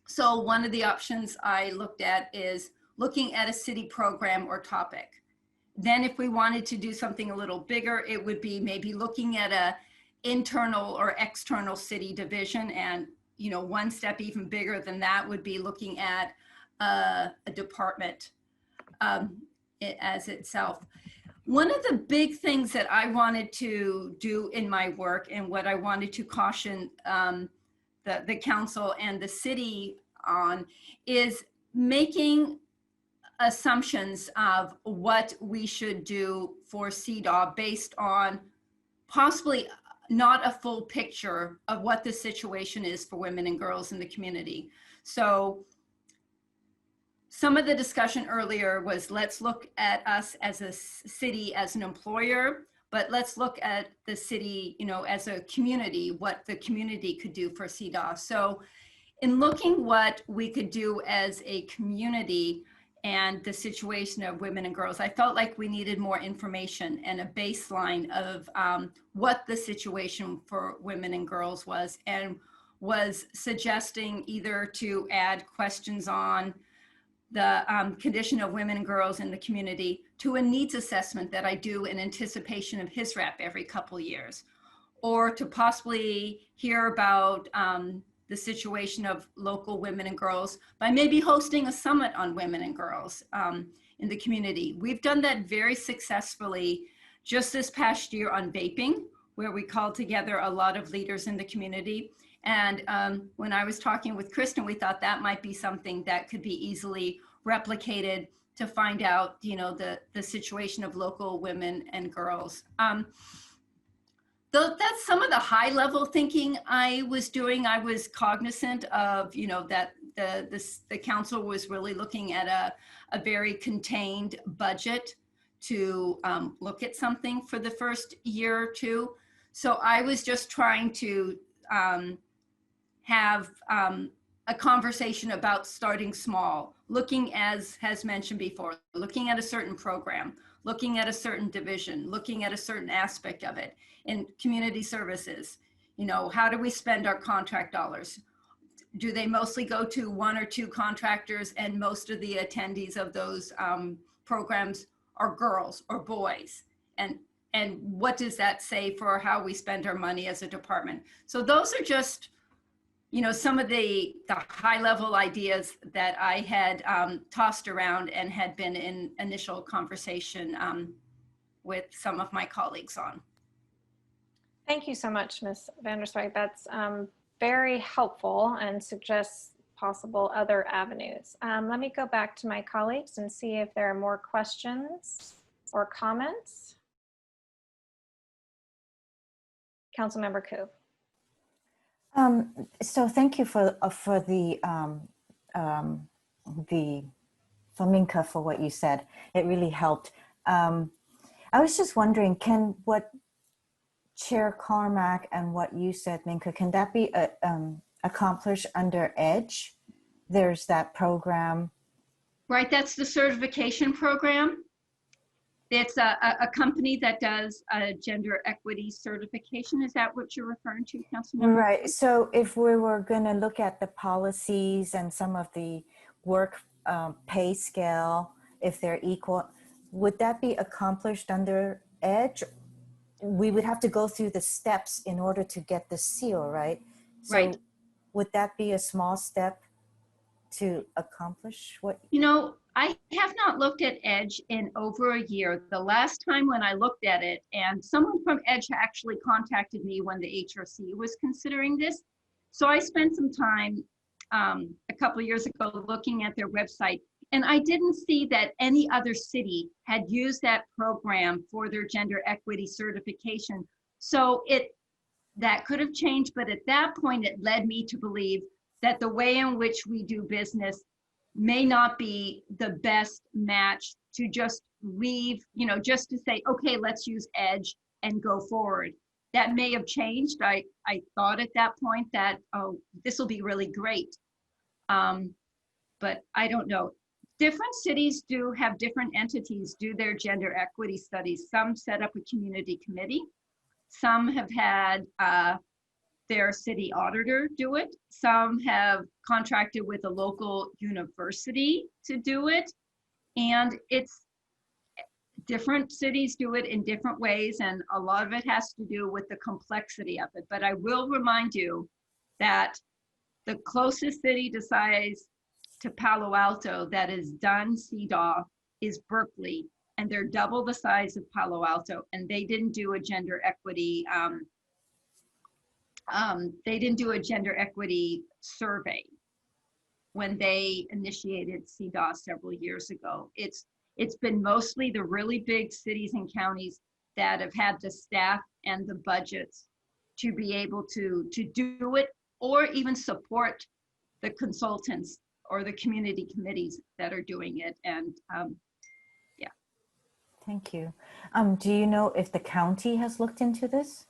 So one of the options I looked at is looking at a city program or topic. Then if we wanted to do something a little bigger, it would be maybe looking at a internal or external city division. And, you know, one step even bigger than that would be looking at a department as itself. One of the big things that I wanted to do in my work, and what I wanted to caution the council and the city on, is making assumptions of what we should do for CEDAW based on possibly not a full picture of what the situation is for women and girls in the community. So some of the discussion earlier was, let's look at us as a city, as an employer, but let's look at the city, you know, as a community, what the community could do for CEDAW. So in looking what we could do as a community and the situation of women and girls, I felt like we needed more information and a baseline of what the situation for women and girls was, and was suggesting either to add questions on the condition of women and girls in the community to a needs assessment that I do in anticipation of his rep every couple years, or to possibly hear about the situation of local women and girls by maybe hosting a summit on women and girls in the community. We've done that very successfully just this past year on vaping, where we called together a lot of leaders in the community. And when I was talking with Kristen, we thought that might be something that could be easily replicated to find out, you know, the situation of local women and girls. That's some of the high level thinking I was doing. I was cognizant of, you know, that the council was really looking at a very contained budget to look at something for the first year or two. So I was just trying to have a conversation about starting small, looking, as has mentioned before, looking at a certain program, looking at a certain division, looking at a certain aspect of it. In community services, you know, how do we spend our contract dollars? Do they mostly go to one or two contractors, and most of the attendees of those programs are girls or boys? And what does that say for how we spend our money as a department? So those are just, you know, some of the high level ideas that I had tossed around and had been in initial conversation with some of my colleagues on. Thank you so much, Ms. Vanderswijk. That's very helpful and suggests possible other avenues. Let me go back to my colleagues and see if there are more questions or comments. Councilmember Koo. So thank you for Minka for what you said. It really helped. I was just wondering, can what Chair Carmack and what you said, Minka, can that be accomplished under EDGE? There's that program. Right, that's the certification program. It's a company that does a gender equity certification. Is that what you're referring to, Councilmember? Right, so if we were gonna look at the policies and some of the work pay scale, if they're equal, would that be accomplished under EDGE? We would have to go through the steps in order to get the seal, right? So right. Would that be a small step to accomplish what? You know, I have not looked at EDGE in over a year. The last time when I looked at it, and someone from EDGE actually contacted me when the HRC was considering this. So I spent some time a couple of years ago looking at their website, and I didn't see that any other city had used that program for their gender equity certification. So that could have changed, but at that point, it led me to believe that the way in which we do business may not be the best match to just leave, you know, just to say, okay, let's use EDGE and go forward. That may have changed. I thought at that point that, oh, this will be really great. But I don't know. Different cities do have different entities do their gender equity studies. Some set up a community committee. Some have had their city auditor do it. Some have contracted with a local university to do it. And it's different cities do it in different ways, and a lot of it has to do with the complexity of it. But I will remind you that the closest city to size to Palo Alto that has done Cedaw is Berkeley, and they're double the size of Palo Alto, and they didn't do a gender equity survey when they initiated Cedaw several years ago. It's been mostly the really big cities and counties that have had the staff and the budgets to be able to do it, or even support the consultants or the community committees that are doing it. And yeah. Thank you. Do you know if the county has looked into this?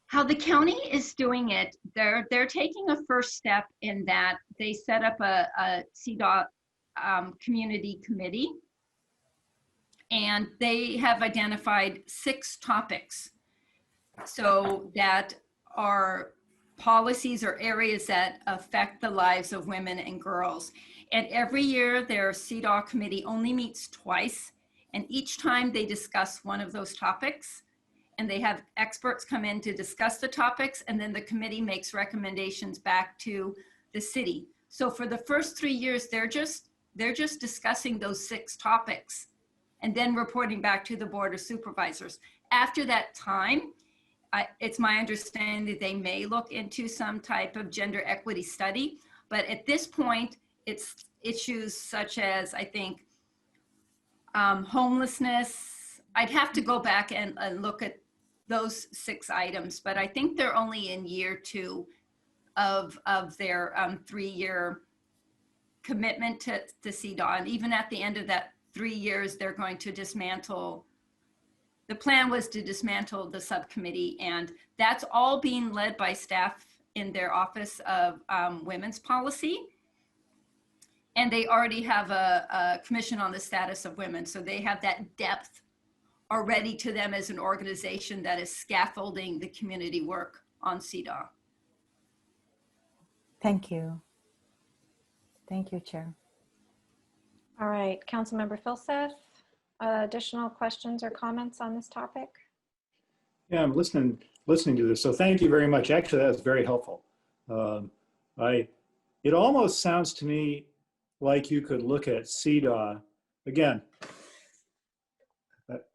How the county is doing it, they're taking a first step in that they set up a Cedaw community committee, and they have identified 6 topics. So that are policies or areas that affect the lives of women and girls. And every year their Cedaw committee only meets twice. And each time they discuss one of those topics. And they have experts come in to discuss the topics. And then the committee makes recommendations back to the city. So for the first 3 years, they're just discussing those 6 topics and then reporting back to the Board of Supervisors. After that time, it's my understanding that they may look into some type of gender equity study, but at this point, it's issues such as, I think, homelessness. I'd have to go back and look at those 6 items, but I think they're only in year 2 of their 3-year commitment to Cedaw. And even at the end of that 3 years, they're going to dismantle. The plan was to dismantle the subcommittee, and that's all being led by staff in their Office of Women's Policy. And they already have a commission on the status of women. So they have that depth already to them as an organization that is scaffolding the community work on Cedaw. Thank you. Thank you, Chair. All right, Councilmember Filseth, additional questions or comments on this topic? Yeah, I'm listening to this. So thank you very much. Actually, that's very helpful. It almost sounds to me like you could look at Cedaw again,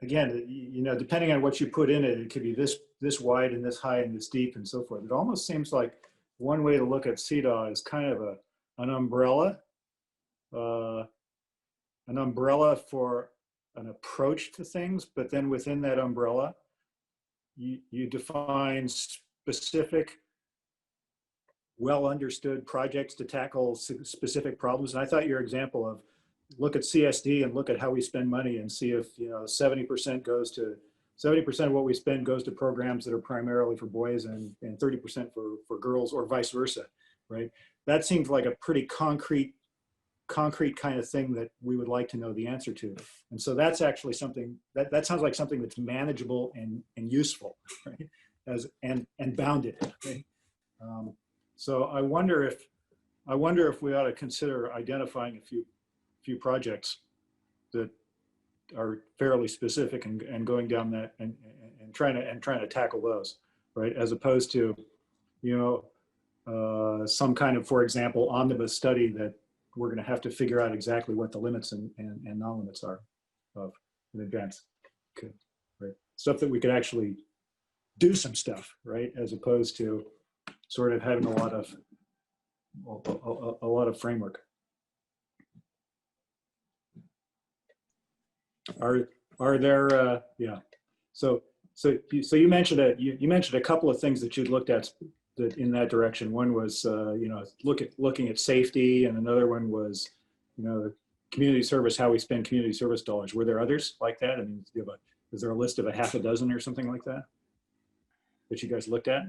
you know, depending on what you put in it, it could be this wide and this high and this deep and so forth. It almost seems like one way to look at Cedaw is kind of an umbrella for an approach to things, but then within that umbrella, you define specific, well understood projects to tackle specific problems. And I thought your example of look at CSD and look at how we spend money and see if, you know, 70% of what we spend goes to programs that are primarily for boys and 30% for girls, or vice versa, right? That seems like a pretty concrete kind of thing that we would like to know the answer to. And so that's actually something that sounds like something that's manageable and useful, right? And bounded, right? So I wonder if we ought to consider identifying a few projects that are fairly specific and going down that and trying to tackle those, right? As opposed to, you know, some kind of, for example, omnibus study that we're going to have to figure out exactly what the limits and non-limits are of in advance. Okay, right? Stuff that we could actually do some stuff, right? As opposed to sort of having a lot of framework. Are there yeah? So you mentioned you mentioned a couple of things that you'd looked at that in that direction. One was you know, looking at safety, and another one was, you know, community service, how we spend community service dollars. Were there others like that? I mean, is there a list of a half a dozen or something like that that you guys looked at?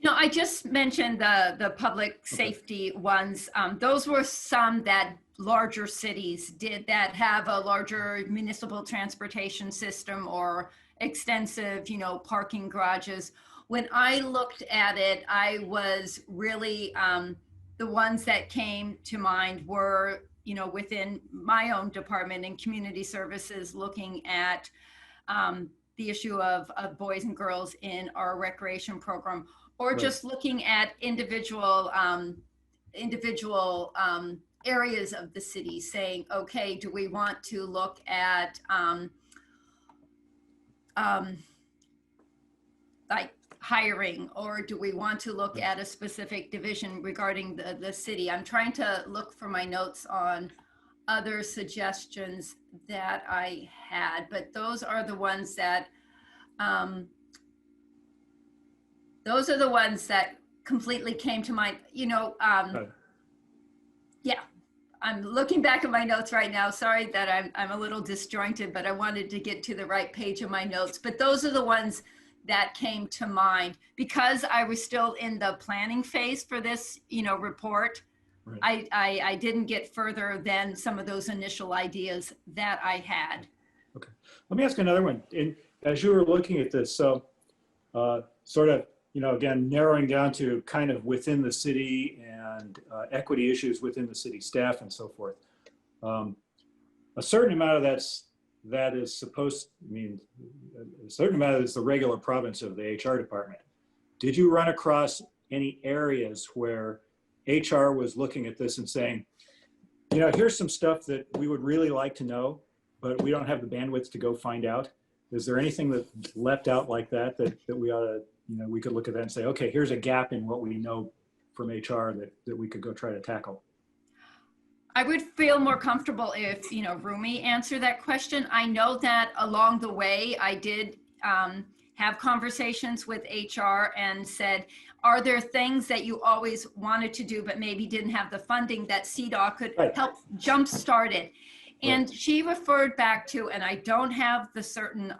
No, I just mentioned the public safety ones. Those were some that larger cities did that have a larger municipal transportation system or extensive, you know, parking garages. When I looked at it, I was really, the ones that came to mind were, you know, within my own department in community services, looking at the issue of boys and girls in our recreation program, or right. Just looking at individual areas of the city, saying, okay, do we want to look at like hiring, or do we want to look at a specific division regarding the city? I'm trying to look for my notes on other suggestions that I had, but those are the ones that completely came to mind. You know, yeah, I'm looking back at my notes right now. Sorry that I'm a little disjointed, but I wanted to get to the right page of my notes. But those are the ones that came to mind because I was still in the planning phase for this, you know, report. Right. I didn't get further than some of those initial ideas that I had. Okay, let me ask another one. As you were looking at this, so sort of you know, again, narrowing down to kind of within the city and equity issues within the city staff and so forth. A certain amount of that is supposed, I mean, a certain amount of it is the regular province of the HR department. Did you run across any areas where HR was looking at this and saying, you know, here's some stuff that we would really like to know, but we don't have the bandwidth to go find out? Is there anything that left out like that we ought to, you know, we could look at that and say, okay, here's a gap in what we know from HR that we could go try to tackle? I would feel more comfortable if, you know, Rumi answered that question. I know that along the way, I did have conversations with HR and said, are there things that you always wanted to do, but maybe didn't have the funding that Cedaw could help jumpstart it? And she referred back to, and I don't have the certain,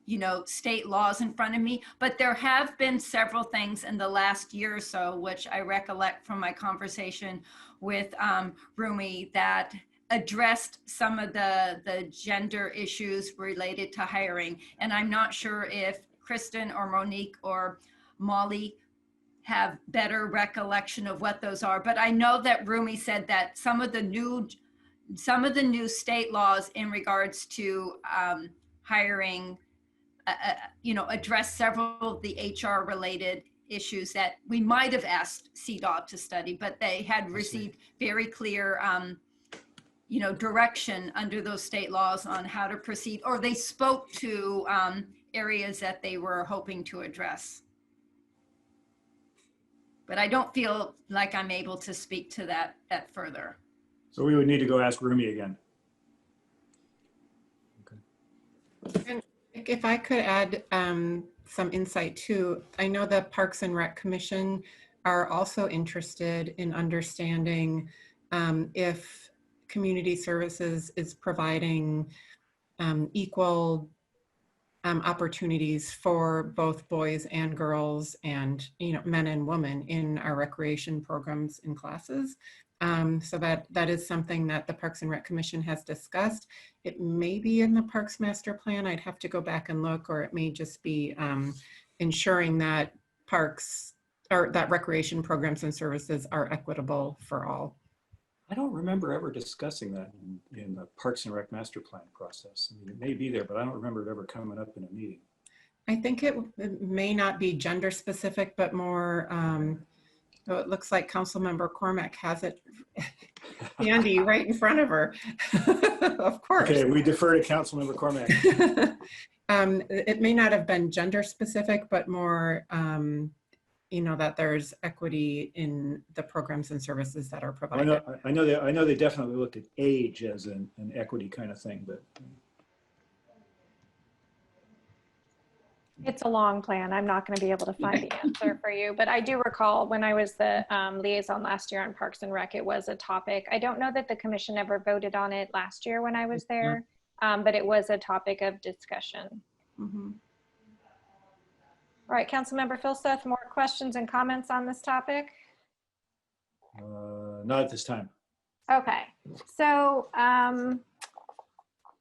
you know, state laws in front of me, but there have been several things in the last year or so, which I recollect from my conversation with Rumi, that addressed some of the gender issues related to hiring. And I'm not sure if Kristen or Monique or Molly have better recollection of what those are, but I know that Rumi said that some of the new state laws in regards to hiring, you know, address several of the HR related issues that we might have asked Cedaw to study, but they had received very clear, you know, direction under those state laws on how to proceed, or they spoke to areas that they were hoping to address. But I don't feel like I'm able to speak to that further. So we would need to go ask Rumi again. And if I could add some insight too, I know the Parks and Rec Commission are also interested in understanding if community services is providing equal opportunities for both boys and girls and, you know, men and women in our recreation programs and classes. So that is something that the Parks and Rec Commission has discussed. It may be in the Parks Master Plan. I'd have to go back and look, or it may just be ensuring that parks or that recreation programs and services are equitable for all. I don't remember ever discussing that in the Parks and Rec Master Plan process. I mean, it may be there, but I don't remember it ever coming up in a meeting. I think it may not be gender specific, but more, so it looks like Councilmember Cormack has it handy right in front of her. Of course. Okay, we defer to Councilmember Cormack. It may not have been gender specific, but more, you know, that there's equity in the programs and services that are provided. I know they definitely looked at age as an equity kind of thing, but. It's a long plan. I'm not going to be able to find the answer for you, but I do recall when I was the liaison last year on Parks and Rec, it was a topic. I don't know that the commission ever voted on it last year when I was there, but it was a topic of discussion. Mm-hmm. All right, Councilmember Philseth, more questions and comments on this topic? Not at this time. Okay, so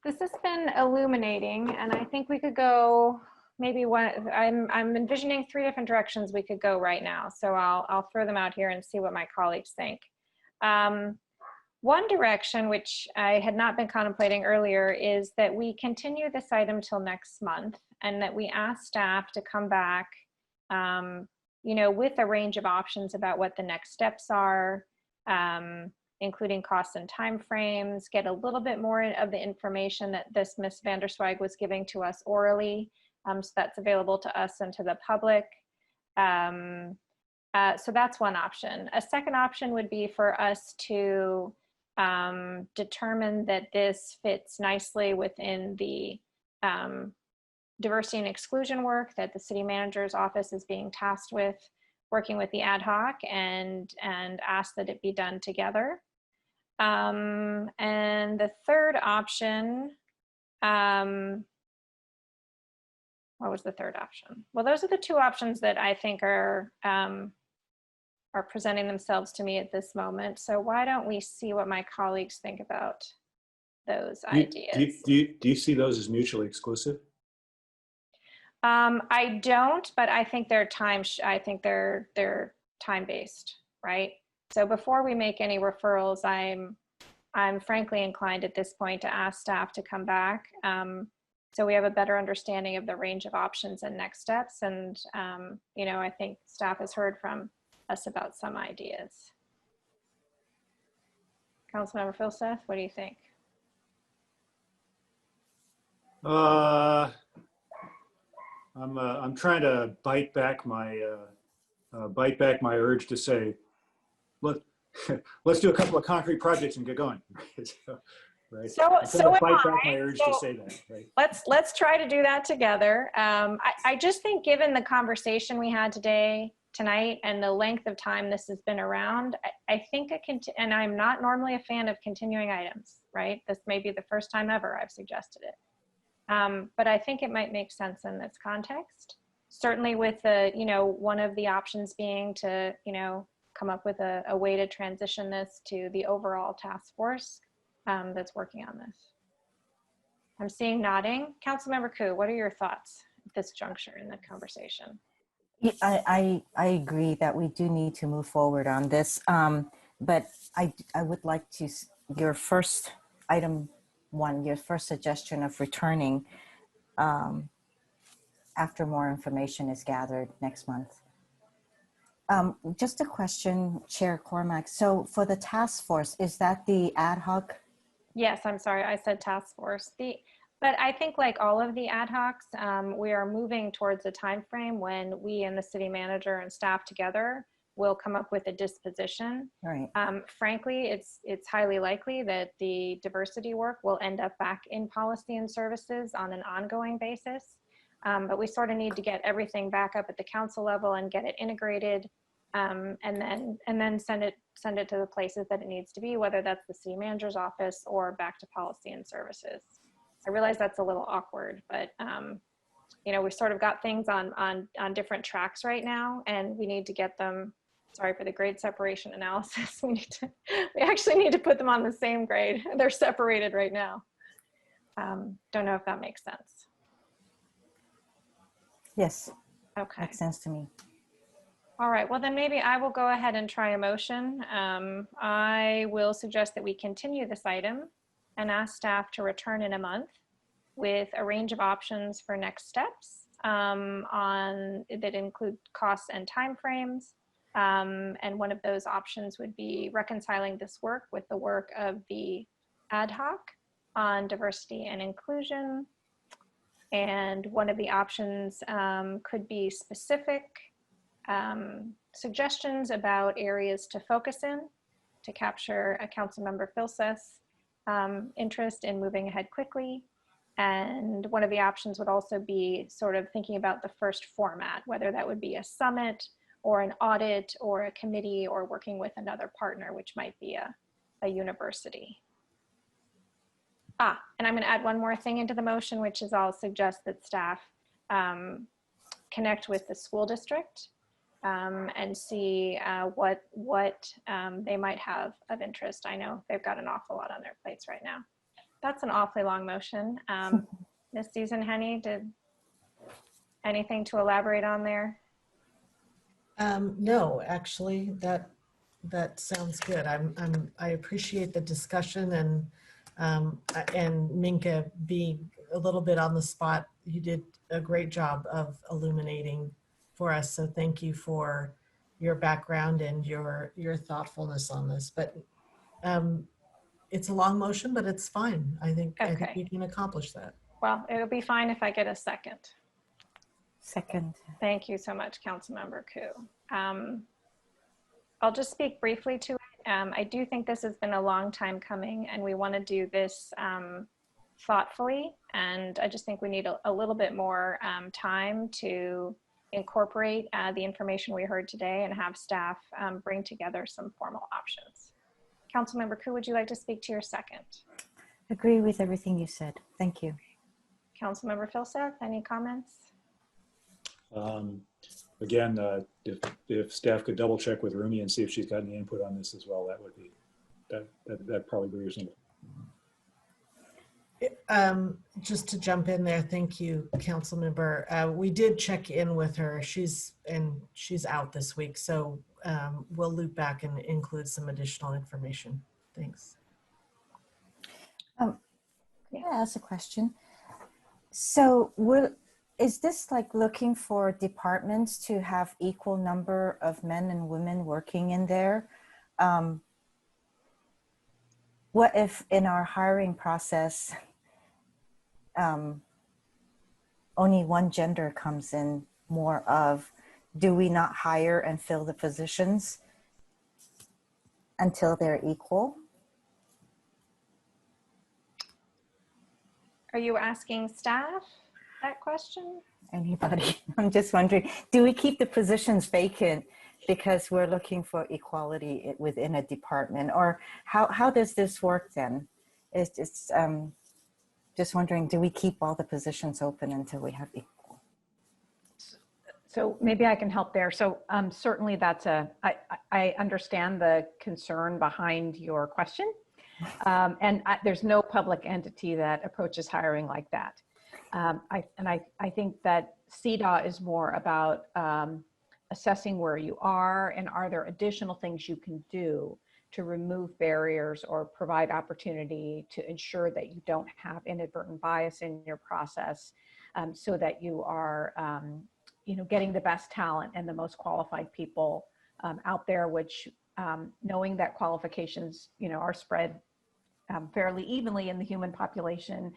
this has been illuminating, and I think we could go maybe one. I'm envisioning 3 different directions we could go right now, so I'll throw them out here and see what my colleagues think. One direction, which I had not been contemplating earlier, is that we continue this item till next month, and that we ask staff to come back, you know, with a range of options about what the next steps are, including costs and timeframes, get a little bit more of the information that this Ms. Vanderswag was giving to us orally, so that's available to us and to the public. So that's one option. A second option would be for us to determine that this fits nicely within the diversity and exclusion work that the city manager's office is being tasked with, working with the ad hoc, and ask that it be done together. And the third option, what was the third option? Well, those are the 2 options that I think are presenting themselves to me at this moment. So why don't we see what my colleagues think about those ideas? Do you see those as mutually exclusive? I don't, but I think they're they're time-based, right? So before we make any referrals, I'm frankly inclined at this point to ask staff to come back, so we have a better understanding of the range of options and next steps. And you know, I think staff has heard from us about some ideas. Councilmember Philseth, what do you think? I'm trying to bite back my urge to say, let's do a couple of concrete projects and get going. Right. So bite back my urge to say that. Right. Let's try to do that together. I just think, given the conversation we had tonight, and the length of time this has been around, I think and I'm not normally a fan of continuing items. Right. This may be the first time ever I've suggested it. But I think it might make sense in this context. Certainly with the, you know, one of the options being to, you know, come up with a way to transition this to the overall task force that's working on this. I'm seeing nodding. Councilmember Koo, what are your thoughts at this juncture in the conversation? Yeah, I agree that we do need to move forward on this. But I would like to, your first item one, your first suggestion of returning after more information is gathered next month. Just a question, Chair Cormack. So for the task force, is that the ad hoc? Yes, I'm sorry, I said task force. But I think, like all of the ad hocs, we are moving towards a time frame when we and the city manager and staff together will come up with a disposition. Right. Frankly, it's highly likely that the diversity work will end up back in policy and services on an ongoing basis. But we sort of need to get everything back up at the council level and get it integrated, and then send it to the places that it needs to be, whether that's the city manager's office or back to policy and services. I realize that's a little awkward, but you know, we've sort of got things on different tracks right now, and we need to get them. Sorry for the grade separation analysis. We actually need to put them on the same grade. They're separated right now. Don't know if that makes sense. Yes. Okay. Makes sense to me. All right, well then maybe I will go ahead and try a motion. I will suggest that we continue this item and ask staff to return in a month with a range of options for next steps that include costs and timeframes. And one of those options would be reconciling this work with the work of the ad hoc on diversity and inclusion. And one of the options could be specific suggestions about areas to focus in to capture a Councilmember Philseth's interest in moving ahead quickly. And one of the options would also be sort of thinking about the first format, whether that would be a summit or an audit or a committee or working with another partner, which might be a university. And I'm going to add one more thing into the motion, which is I'll suggest that staff connect with the school district and see what they might have of interest. I know they've got an awful lot on their plates right now. That's an awfully long motion. Ms. Susan Henney, did anything to elaborate on there? No, actually, that sounds good. I appreciate the discussion, and Minka being a little bit on the spot. You did a great job of illuminating for us. So thank you for your background and your thoughtfulness on this. But it's a long motion, but it's fine. I think we can accomplish that. Well, it'll be fine if I get a second. Second. Thank you so much, Councilmember Koo. I'll just speak briefly to it. I do think this has been a long time coming, and we want to do this thoughtfully. And I just think we need a little bit more time to incorporate the information we heard today and have staff bring together some formal options. Councilmember Koo, would you like to speak to your second? Agree with everything you said. Thank you. Councilmember Philseth, any comments? Again, if staff could double check with Rumi and see if she's got any input on this as well, that'd probably be reasonable. Just to jump in there, thank you, council member. We did check in with her. She's out this week, so we'll loop back and include some additional information. Thanks. Can I ask a question? So is this like looking for departments to have equal number of men and women working in there? What if in our hiring process, only one gender comes in more of, do we not hire and fill the positions until they're equal? Are you asking staff that question? Anybody? I'm just wondering, do we keep the positions vacant because we're looking for equality within a department? Or how does this work then? It's just wondering, do we keep all the positions open until we have equal? So maybe I can help there. So certainly I understand the concern behind your question. And there's no public entity that approaches hiring like that. I think that Cedaw is more about assessing where you are and are there additional things you can do to remove barriers or provide opportunity to ensure that you don't have inadvertent bias in your process, so that you are getting the best talent and the most qualified people out there, which knowing that qualifications are spread fairly evenly in the human population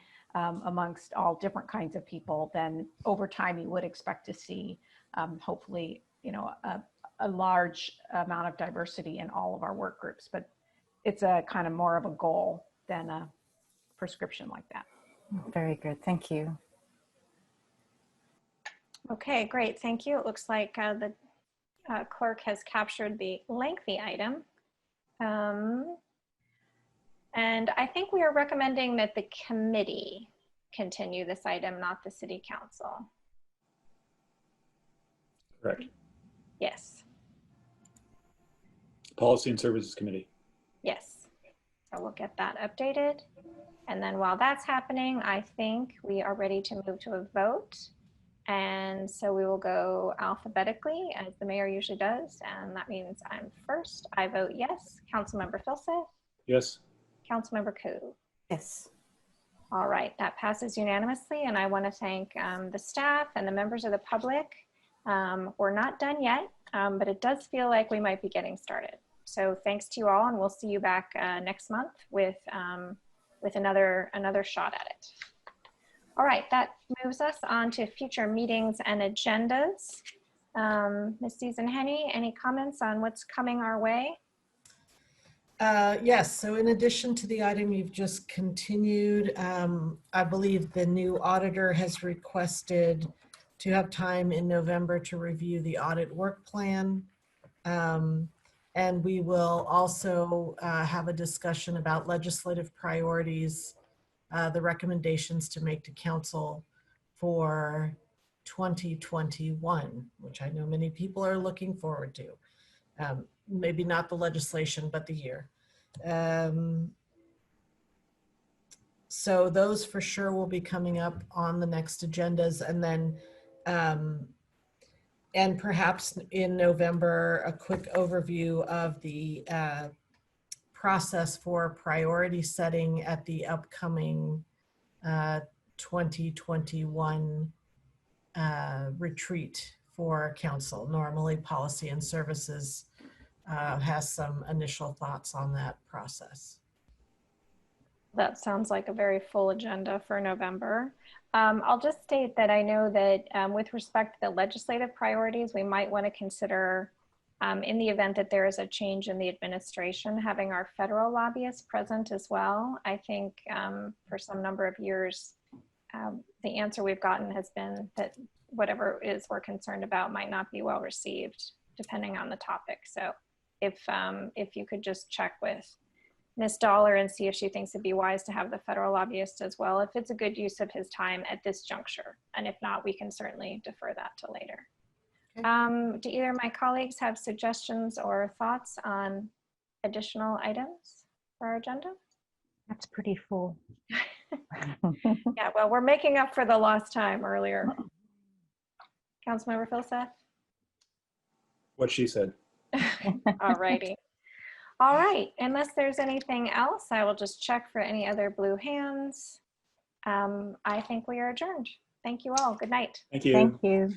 amongst all different kinds of people, then over time you would expect to see hopefully a large amount of diversity in all of our work groups. But it's a kind of more of a goal than a prescription like that. Very good, thank you. Okay, great, thank you. It looks like the clerk has captured the lengthy item. And I think we are recommending that the committee continue this item, not the city council. Correct. Yes. Policy and Services Committee. Yes. So we'll get that updated. And then while that's happening, I think we are ready to move to a vote. And so we will go alphabetically as the mayor usually does. And that means I'm first. I vote yes. Councilmember Filseth? Yes. Councilmember Koo? Yes. All right, that passes unanimously. And I want to thank the staff and the members of the public. We're not done yet, but it does feel like we might be getting started. So thanks to you all, and we'll see you back next month with another shot at it. All right, that moves us on to future meetings and agendas. Ms. Susan Henney, any comments on what's coming our way? Yes, so in addition to the item you've just continued, I believe the new auditor has requested to have time in November to review the audit work plan. And we will also have a discussion about legislative priorities, the recommendations to make to council for 2021, which I know many people are looking forward to. Maybe not the legislation, but the year. So those for sure will be coming up on the next agendas. And then, and perhaps in November, a quick overview of the process for priority setting at the upcoming 2021 retreat for council. Normally Policy and Services has some initial thoughts on that process. That sounds like a very full agenda for November. I'll just state that I know that with respect to the legislative priorities, we might want to consider, in the event that there is a change in the administration, having our federal lobbyists present as well. I think for some number of years, the answer we've gotten has been that whatever it is we're concerned about might not be well received, depending on the topic. So if you could just check with Ms. Dollar and see if she thinks it'd be wise to have the federal lobbyist as well, if it's a good use of his time at this juncture. And if not, we can certainly defer that to later. Okay. Do either of my colleagues have suggestions or thoughts on additional items for our agenda? That's pretty full. Yeah, well, we're making up for the lost time earlier. Councilmember Philseth? What she said. All righty. All right, unless there's anything else, I will just check for any other blue hands. I think we are adjourned. Thank you all. Good night. Thank you. Thank you.